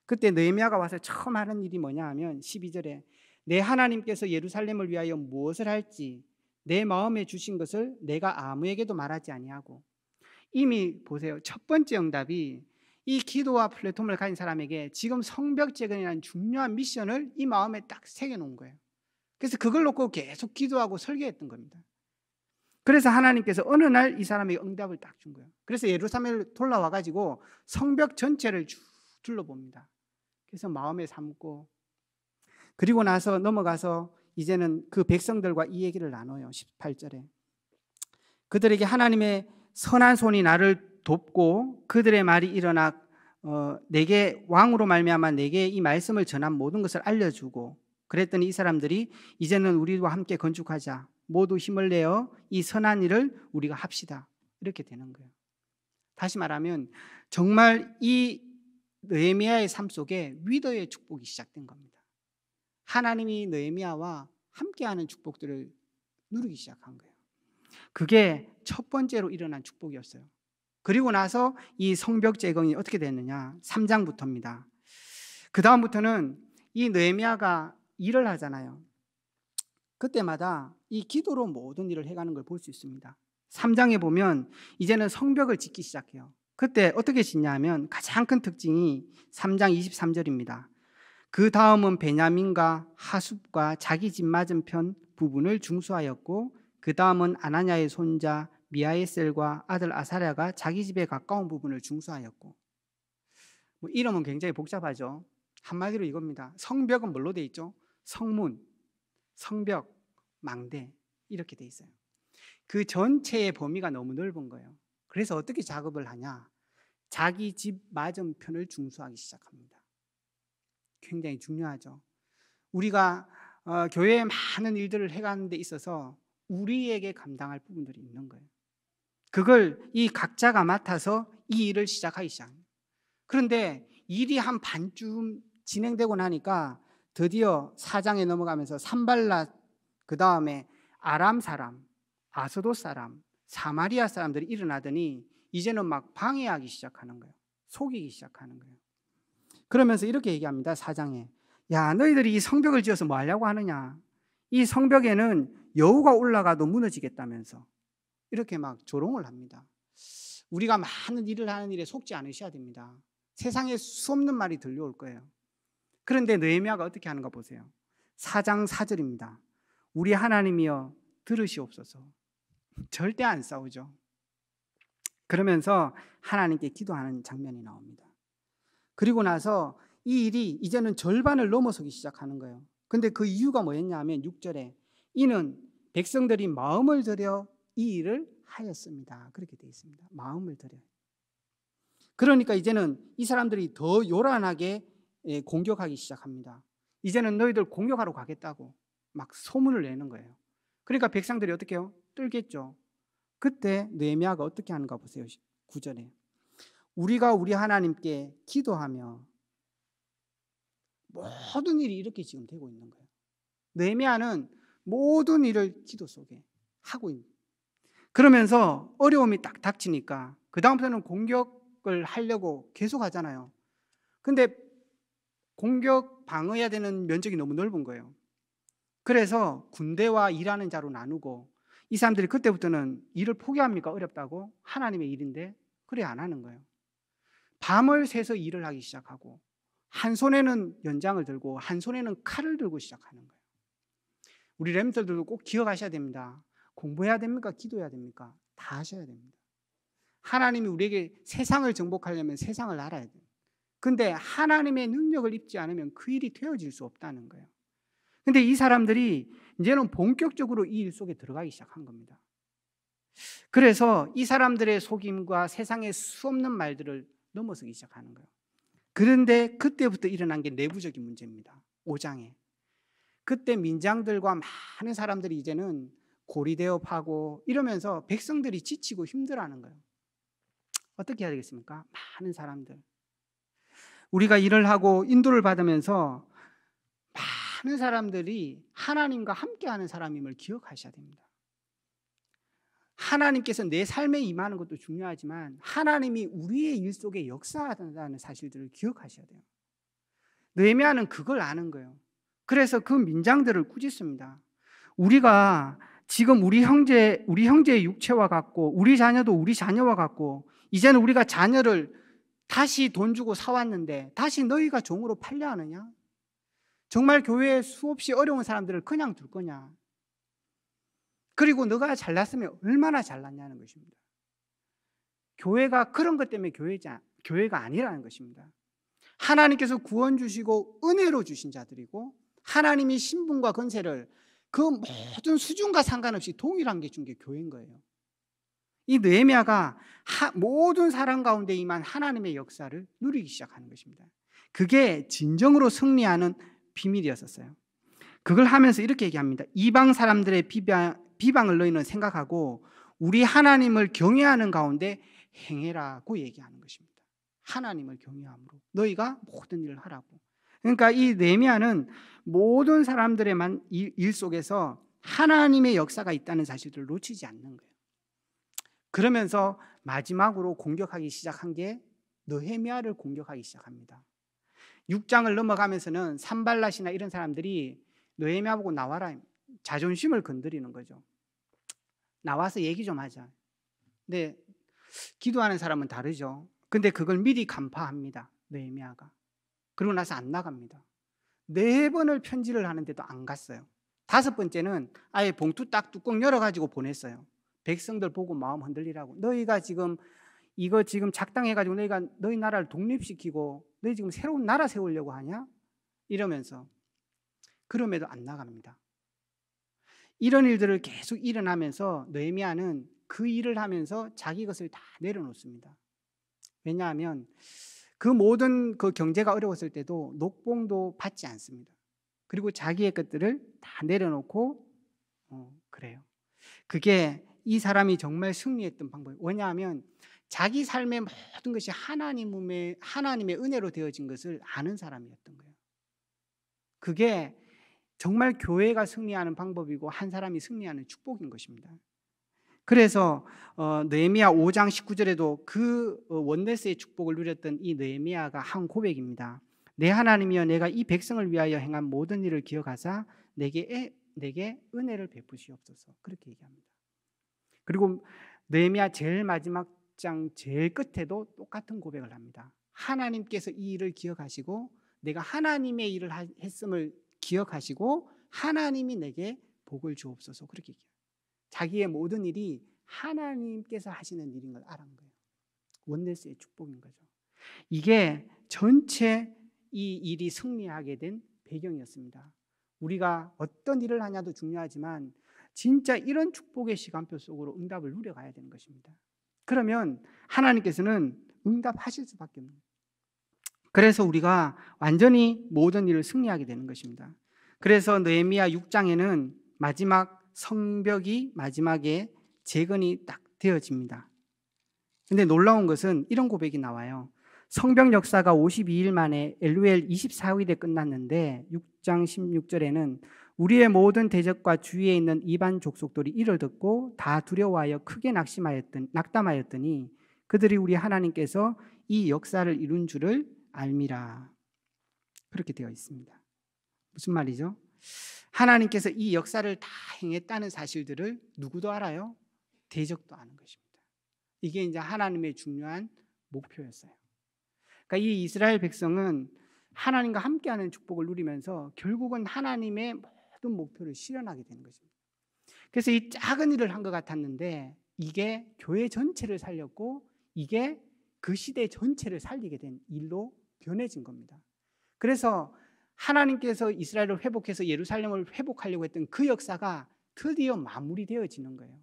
그때 느헤미야가 와서 처음 하는 일이 뭐냐 하면 12절에 내 하나님께서 예루살렘을 위하여 무엇을 할지 내 마음에 주신 것을 내가 아무에게도 말하지 아니하고, 이미 보세요. 첫 번째 응답이 이 기도와 플랫폼을 가진 사람에게 지금 성벽 재건이라는 중요한 미션을 이 마음에 딱 새겨놓은 거예요. 그래서 그걸 놓고 계속 기도하고 설계했던 겁니다. 그래서 하나님께서 어느 날 이 사람에게 응답을 딱 준 거예요. 그래서 예루살렘을 돌아와가지고 성벽 전체를 쭉 둘러봅니다. 그래서 마음에 삼고, 그리고 나서 넘어가서 이제는 그 백성들과 이 얘기를 나눠요. 18절에 그들에게 하나님의 선한 손이 나를 돕고 그들의 말이 일어나 내게 왕으로 말미암아 내게 이 말씀을 전한 모든 것을 알려주고, 그랬더니 이 사람들이 이제는 우리와 함께 건축하자, 모두 힘을 내어 이 선한 일을 우리가 합시다, 이렇게 되는 거예요. 다시 말하면 정말 이 느헤미야의 삶 속에 위더의 축복이 시작된 겁니다. 하나님이 느헤미야와 함께하는 축복들을 누리기 시작한 거예요. 그게 첫 번째로 일어난 축복이었어요. 그리고 나서 이 성벽 재건이 어떻게 됐느냐? 3장부터입니다. 그 다음부터는 이 느헤미야가 일을 하잖아요. 그때마다 이 기도로 모든 일을 해가는 걸 볼 수 있습니다. 3장에 보면 이제는 성벽을 짓기 시작해요. 그때 어떻게 짓냐 하면 가장 큰 특징이 3장 23절입니다. 그 다음은 베냐민과 하숲과 자기 집 맞은편 부분을 중수하였고, 그 다음은 아나냐의 손자 미아에셀과 아들 아사랴가 자기 집에 가까운 부분을 중수하였고. 이름은 굉장히 복잡하죠. 한마디로 이겁니다. 성벽은 뭘로 돼 있죠? 성문, 성벽, 망대, 이렇게 돼 있어요. 그 전체의 범위가 너무 넓은 거예요. 그래서 어떻게 작업을 하냐? 자기 집 맞은편을 중수하기 시작합니다. 굉장히 중요하죠. 우리가 교회에 많은 일들을 해가는 데 있어서 우리에게 감당할 부분들이 있는 거예요. 그걸 이 각자가 맡아서 이 일을 시작하기 시작합니다. 그런데 일이 한 반쯤 진행되고 나니까 드디어 4장에 넘어가면서 산발랏, 그 다음에 아람 사람, 아스돗 사람, 사마리아 사람들이 일어나더니 이제는 막 방해하기 시작하는 거예요. 속이기 시작하는 거예요. 그러면서 이렇게 얘기합니다. 4장에 야, 너희들이 이 성벽을 지어서 뭐 하려고 하느냐? 이 성벽에는 여우가 올라가도 무너지겠다면서 이렇게 막 조롱을 합니다. 우리가 많은 일을 하는 일에 속지 않으셔야 됩니다. 세상에 수없는 말이 들려올 거예요. 그런데 느헤미야가 어떻게 하는가 보세요. 4장 4절입니다. 우리 하나님이여 들으시옵소서. 절대 안 싸우죠. 그러면서 하나님께 기도하는 장면이 나옵니다. 그리고 나서 이 일이 이제는 절반을 넘어서기 시작하는 거예요. 근데 그 이유가 뭐였냐 하면 6절에 이는 백성들이 마음을 들여 이 일을 하였습니다. 그렇게 되어 있습니다. 마음을 들여. 그러니까 이제는 이 사람들이 더 요란하게 공격하기 시작합니다. 이제는 너희들 공격하러 가겠다고 막 소문을 내는 거예요. 그러니까 백성들이 어떻게 해요? 떨겠죠. 그때 느헤미야가 어떻게 하는가 보세요. 9절에 우리가 우리 하나님께 기도하며, 모든 일이 이렇게 지금 되고 있는 거예요. 느헤미야는 모든 일을 기도 속에 하고 있는 거예요. 그러면서 어려움이 딱 닥치니까 그 다음부터는 공격을 하려고 계속 하잖아요. 근데 공격 방어해야 되는 면적이 너무 넓은 거예요. 그래서 군대와 일하는 자로 나누고 이 사람들이 그때부터는 일을 포기합니까? 어렵다고? 하나님의 일인데 그래 안 하는 거예요. 밤을 새서 일을 하기 시작하고 한 손에는 연장을 들고 한 손에는 칼을 들고 시작하는 거예요. 우리 렘들도 꼭 기억하셔야 됩니다. 공부해야 됩니까? 기도해야 됩니까? 다 하셔야 됩니다. 하나님이 우리에게 세상을 정복하려면 세상을 알아야 돼요. 근데 하나님의 능력을 입지 않으면 그 일이 되어질 수 없다는 거예요. 근데 이 사람들이 이제는 본격적으로 이 일 속에 들어가기 시작한 겁니다. 그래서 이 사람들의 속임과 세상의 수없는 말들을 넘어서기 시작하는 거예요. 그런데 그때부터 일어난 게 내부적인 문제입니다. 5장에. 그때 민장들과 많은 사람들이 이제는 고리대업하고 이러면서 백성들이 지치고 힘들어하는 거예요. 어떻게 해야 되겠습니까? 많은 사람들. 우리가 일을 하고 인도를 받으면서 많은 사람들이 하나님과 함께하는 사람임을 기억하셔야 됩니다. 하나님께서 내 삶에 임하는 것도 중요하지만 하나님이 우리의 일 속에 역사한다는 사실들을 기억하셔야 돼요. 느헤미야는 그걸 아는 거예요. 그래서 그 민장들을 꾸짖습니다. 우리가 지금 우리 형제의 육체와 같고 우리 자녀도 우리 자녀와 같고 이제는 우리가 자녀를 다시 돈 주고 사왔는데 다시 너희가 종으로 팔려 하느냐? 정말 교회에 수없이 어려운 사람들을 그냥 둘 거냐? 그리고 너가 잘났으면 얼마나 잘났냐는 것입니다. 교회가 그런 것 때문에 교회가 아니라는 것입니다. 하나님께서 구원 주시고 은혜로 주신 자들이고 하나님이 신분과 권세를 그 모든 수준과 상관없이 동일한 게 준 게 교회인 거예요. 이 느헤미야가 모든 사람 가운데 임한 하나님의 역사를 누리기 시작하는 것입니다. 그게 진정으로 승리하는 비밀이었어요. 그걸 하면서 이렇게 얘기합니다. 이방 사람들의 비방을 너희는 생각하고 우리 하나님을 경외하는 가운데 행해라고 얘기하는 것입니다. 하나님을 경외함으로 너희가 모든 일을 하라고. 그러니까 이 느헤미야는 모든 사람들의 일 속에서 하나님의 역사가 있다는 사실을 놓치지 않는 거예요. 그러면서 마지막으로 공격하기 시작한 게 느헤미야를 공격하기 시작합니다. 6장을 넘어가면서는 산발랏이나 이런 사람들이 느헤미야 보고 나와라, 자존심을 건드리는 거죠. 나와서 얘기 좀 하자. 근데 기도하는 사람은 다르죠. 근데 그걸 미리 간파합니다. 느헤미야가. 그러고 나서 안 나갑니다. 4번을 편지를 하는데도 안 갔어요. 5번째는 아예 봉투 딱 뚜껑 열어가지고 보냈어요. 백성들 보고 마음 흔들리라고. 너희가 지금 이거 지금 작당해가지고 너희가 너희 나라를 독립시키고 너희 지금 새로운 나라 세우려고 하냐? 이러면서. 그럼에도 안 나갑니다. 이런 일들을 계속 일어나면서 느헤미야는 그 일을 하면서 자기 것을 다 내려놓습니다. 왜냐하면 그 모든 그 경제가 어려웠을 때도 녹봉도 받지 않습니다. 그리고 자기의 것들을 다 내려놓고 그래요. 그게 이 사람이 정말 승리했던 방법이에요. 왜냐하면 자기 삶의 모든 것이 하나님의 은혜로 되어진 것을 아는 사람이었던 거예요. 그게 정말 교회가 승리하는 방법이고 한 사람이 승리하는 축복인 것입니다. 그래서 느헤미야 5장 19절에도 그 원네스의 축복을 누렸던 이 느헤미야가 한 고백입니다. 내 하나님이여 내가 이 백성을 위하여 행한 모든 일을 기억하사 내게 은혜를 베푸시옵소서. 그렇게 얘기합니다. 그리고 느헤미야 제일 마지막 장 제일 끝에도 똑같은 고백을 합니다. 하나님께서 이 일을 기억하시고 내가 하나님의 일을 했음을 기억하시고 하나님이 내게 복을 주옵소서. 그렇게 얘기해요. 자기의 모든 일이 하나님께서 하시는 일인 걸 알은 거예요. 원네스의 축복인 거죠. 이게 전체 이 일이 승리하게 된 배경이었습니다. 우리가 어떤 일을 하냐도 중요하지만 진짜 이런 축복의 시간표 속으로 응답을 누려가야 되는 것입니다. 그러면 하나님께서는 응답하실 수밖에 없는 거예요. 그래서 우리가 완전히 모든 일을 승리하게 되는 것입니다. 그래서 느헤미야 6장에는 마지막 성벽이 마지막에 재건이 딱 되어집니다. 근데 놀라운 것은 이런 고백이 나와요. 성벽 역사가 52일 만에 엘루엘 24일에 끝났는데 6장 16절에는 우리의 모든 대적과 주위에 있는 이방 족속들이 이를 듣고 다 두려워하여 크게 낙담하였더니 그들이 우리 하나님께서 이 역사를 이룬 줄을 알미라. 그렇게 되어 있습니다. 무슨 말이죠? 하나님께서 이 역사를 다 행했다는 사실들을 누구도 알아요? 대적도 아는 것입니다. 이게 이제 하나님의 중요한 목표였어요. 그러니까 이 이스라엘 백성은 하나님과 함께하는 축복을 누리면서 결국은 하나님의 모든 목표를 실현하게 되는 것입니다. 그래서 이 작은 일을 한 것 같았는데 이게 교회 전체를 살렸고 이게 그 시대 전체를 살리게 된 일로 변해진 겁니다. 그래서 하나님께서 이스라엘을 회복해서 예루살렘을 회복하려고 했던 그 역사가 드디어 마무리되어지는 거예요.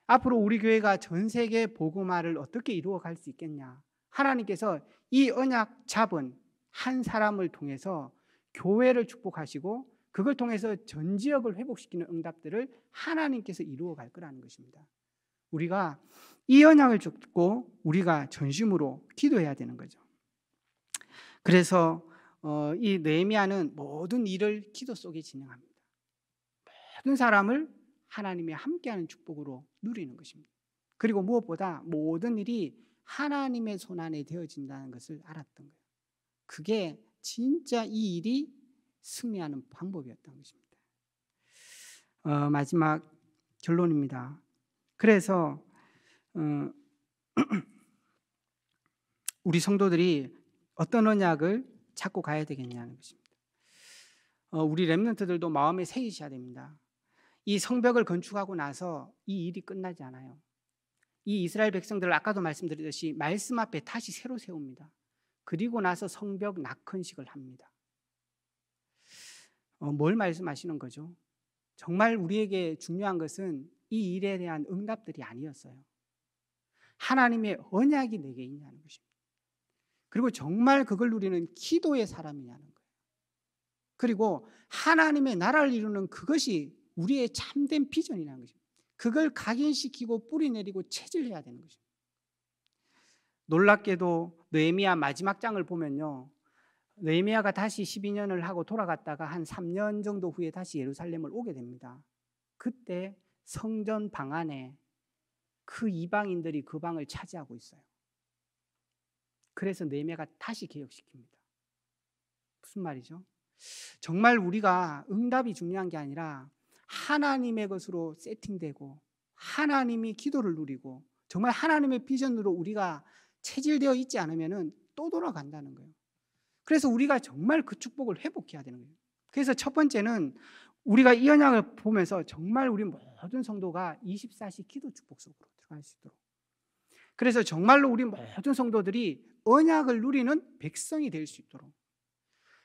앞으로 우리 교회가 전 세계 복음화를 어떻게 이루어갈 수 있겠냐? 하나님께서 이 언약 잡은 한 사람을 통해서 교회를 축복하시고 그걸 통해서 전 지역을 회복시키는 응답들을 하나님께서 이루어갈 거라는 것입니다. 우리가 이 언약을 잡고 우리가 전심으로 기도해야 되는 거죠. 그래서 이 느헤미야는 모든 일을 기도 속에 진행합니다. 모든 사람을 하나님의 함께하는 축복으로 누리는 것입니다. 그리고 무엇보다 모든 일이 하나님의 손안에 되어진다는 것을 알았던 거예요. 그게 진짜 이 일이 승리하는 방법이었던 것입니다. 마지막 결론입니다. 그래서 우리 성도들이 어떤 언약을 찾고 가야 되겠냐는 것입니다. 우리 렘넌트들도 마음에 새기셔야 됩니다. 이 성벽을 건축하고 나서 이 일이 끝나지 않아요. 이 이스라엘 백성들을 아까도 말씀드렸듯이 말씀 앞에 다시 새로 세웁니다. 그리고 나서 성벽 낙헌식을 합니다. 뭘 말씀하시는 거죠? 정말 우리에게 중요한 것은 이 일에 대한 응답들이 아니었어요. 하나님의 언약이 내게 있냐는 것입니다. 그리고 정말 그걸 누리는 기도의 사람이냐는 거예요. 그리고 하나님의 나라를 이루는 그것이 우리의 참된 비전이라는 것입니다. 그걸 각인시키고 뿌리내리고 체질해야 되는 것입니다. 놀랍게도 느헤미야 마지막 장을 보면요, 느헤미야가 다시 12년을 하고 돌아갔다가 한 3년 정도 후에 다시 예루살렘을 오게 됩니다. 그때 성전 방 안에 그 이방인들이 그 방을 차지하고 있어요. 그래서 느헤미야가 다시 개혁시킵니다. 무슨 말이죠? 정말 우리가 응답이 중요한 게 아니라 하나님의 것으로 세팅되고 하나님이 기도를 누리고 정말 하나님의 비전으로 우리가 체질되어 있지 않으면 또 돌아간다는 거예요. 그래서 우리가 정말 그 축복을 회복해야 되는 거예요. 그래서 첫 번째는 우리가 이 언약을 보면서 정말 우리 모든 성도가 24시 기도 축복 속으로 들어갈 수 있도록, 그래서 정말로 우리 모든 성도들이 언약을 누리는 백성이 될 수 있도록,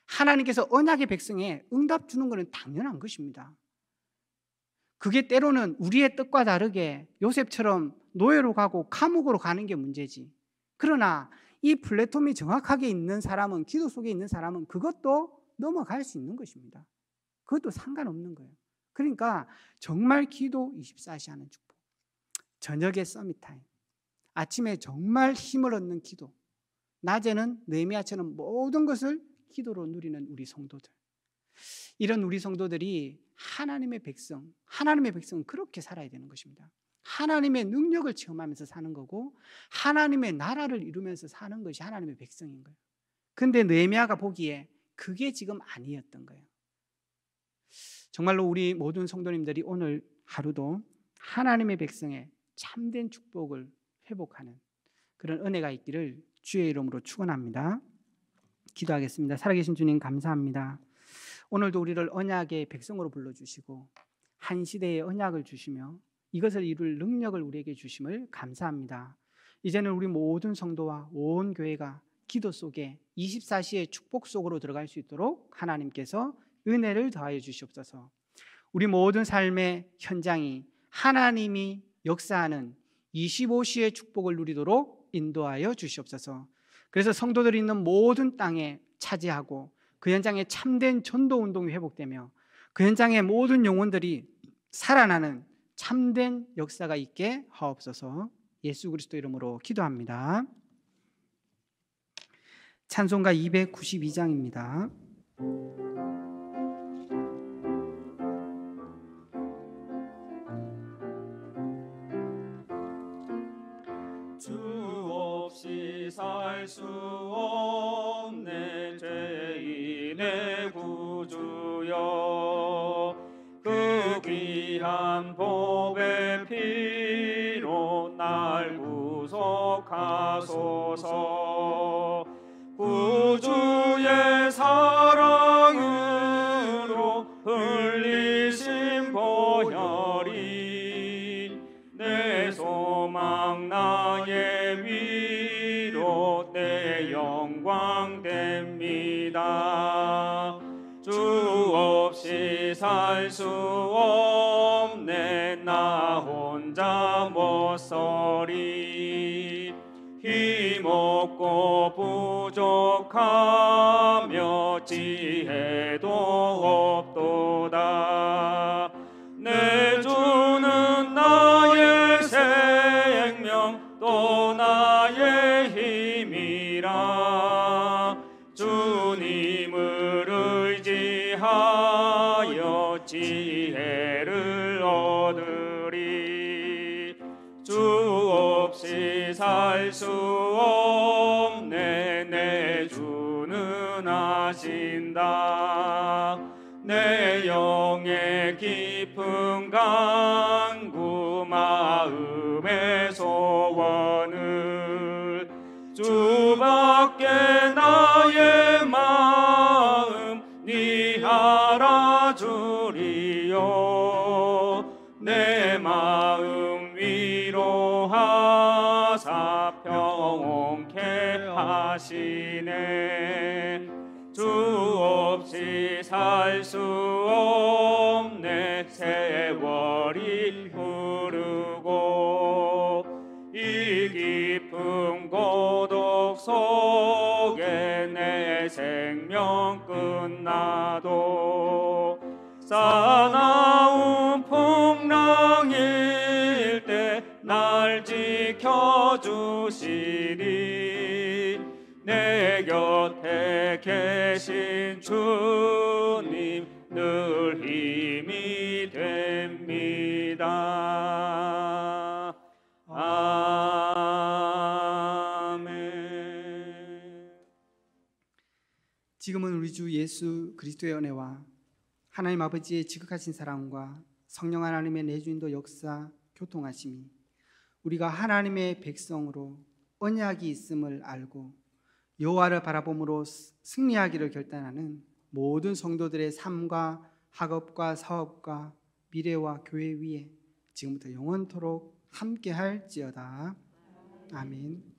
하나님께서 언약의 백성에 응답 주는 것은 당연한 것입니다. 그게 때로는 우리의 뜻과 다르게 요셉처럼 노예로 가고 감옥으로 가는 게 문제지, 그러나 이 플랫폼이 정확하게 있는 사람은, 기도 속에 있는 사람은 그것도 넘어갈 수 있는 것입니다. 그것도 상관없는 거예요. 그러니까 정말 기도 24시 하는 축복, 저녁에 서밋타임, 아침에 정말 힘을 얻는 기도, 낮에는 느헤미야처럼 모든 것을 기도로 누리는 우리 성도들, 이런 우리 성도들이 하나님의 백성은 그렇게 살아야 되는 것입니다. 하나님의 능력을 체험하면서 사는 거고 하나님의 나라를 이루면서 사는 것이 하나님의 백성인 거예요. 그런데 느헤미야가 보기에 그게 지금 아니었던 거예요. 정말로 우리 모든 성도님들이 오늘 하루도 하나님의 백성의 참된 축복을 회복하는 그런 은혜가 있기를 주의 이름으로 축원합니다. 기도하겠습니다. 살아계신 주님 감사합니다. 오늘도 우리를 언약의 백성으로 불러주시고 한 시대의 언약을 주시며 이것을 이룰 능력을 우리에게 주심을 감사합니다. 이제는 우리 모든 성도와 온 교회가 기도 속에 24시의 축복 속으로 들어갈 수 있도록 하나님께서 은혜를 더하여 주시옵소서. 우리 모든 삶의 현장이 하나님이 역사하는 25시의 축복을 누리도록 인도하여 주시옵소서. 그래서 성도들이 있는 모든 땅에 차지하고 그 현장에 참된 전도운동이 회복되며 그 현장의 모든 영혼들이 살아나는 참된 역사가 있게 하옵소서. 예수 그리스도 이름으로 기도합니다. 찬송가 292장입니다. 주 없이 살 수 없네 죄인의 구주여, 귀한 복의 피로 날 구속하소서. 구주의 사랑으로 흘리신 보혈이 내 소망 나의 위로 내 영광 됩니다. 주 없이 살 수 없네 나 혼자 못 서리. 힘없고 부족하며 지혜도 없도다. 내 주는 나의 생명 또 나의 힘이라. 주님을 의지하여 지혜를 얻으리. 주 없이 살 수 없네 내 주는 아신다. 내 영의 깊은 간구 마음의 소원을 주밖에 나의 마음 니 알아주리요. 내 마음 위로하사 평온케 하시네. 주 없이 살 수 없네 세월이 흐르고 이 깊은 고독 속에 내 생명 끝나도 사나운 풍랑일 때 날 지켜주시리. 내 곁에 계신 주님 늘 힘이 됩니다. 아멘. 지금은 우리 주 예수 그리스도의 은혜와 하나님 아버지의 지극하신 사랑과 성령 하나님의 내주인도 역사 교통하심이 우리가 하나님의 백성으로 언약이 있음을 알고 여호와를 바라봄으로 승리하기를 결단하는 모든 성도들의 삶과 학업과 사업과 미래와 교회 위에 지금부터 영원토록 함께할지어다. 아멘.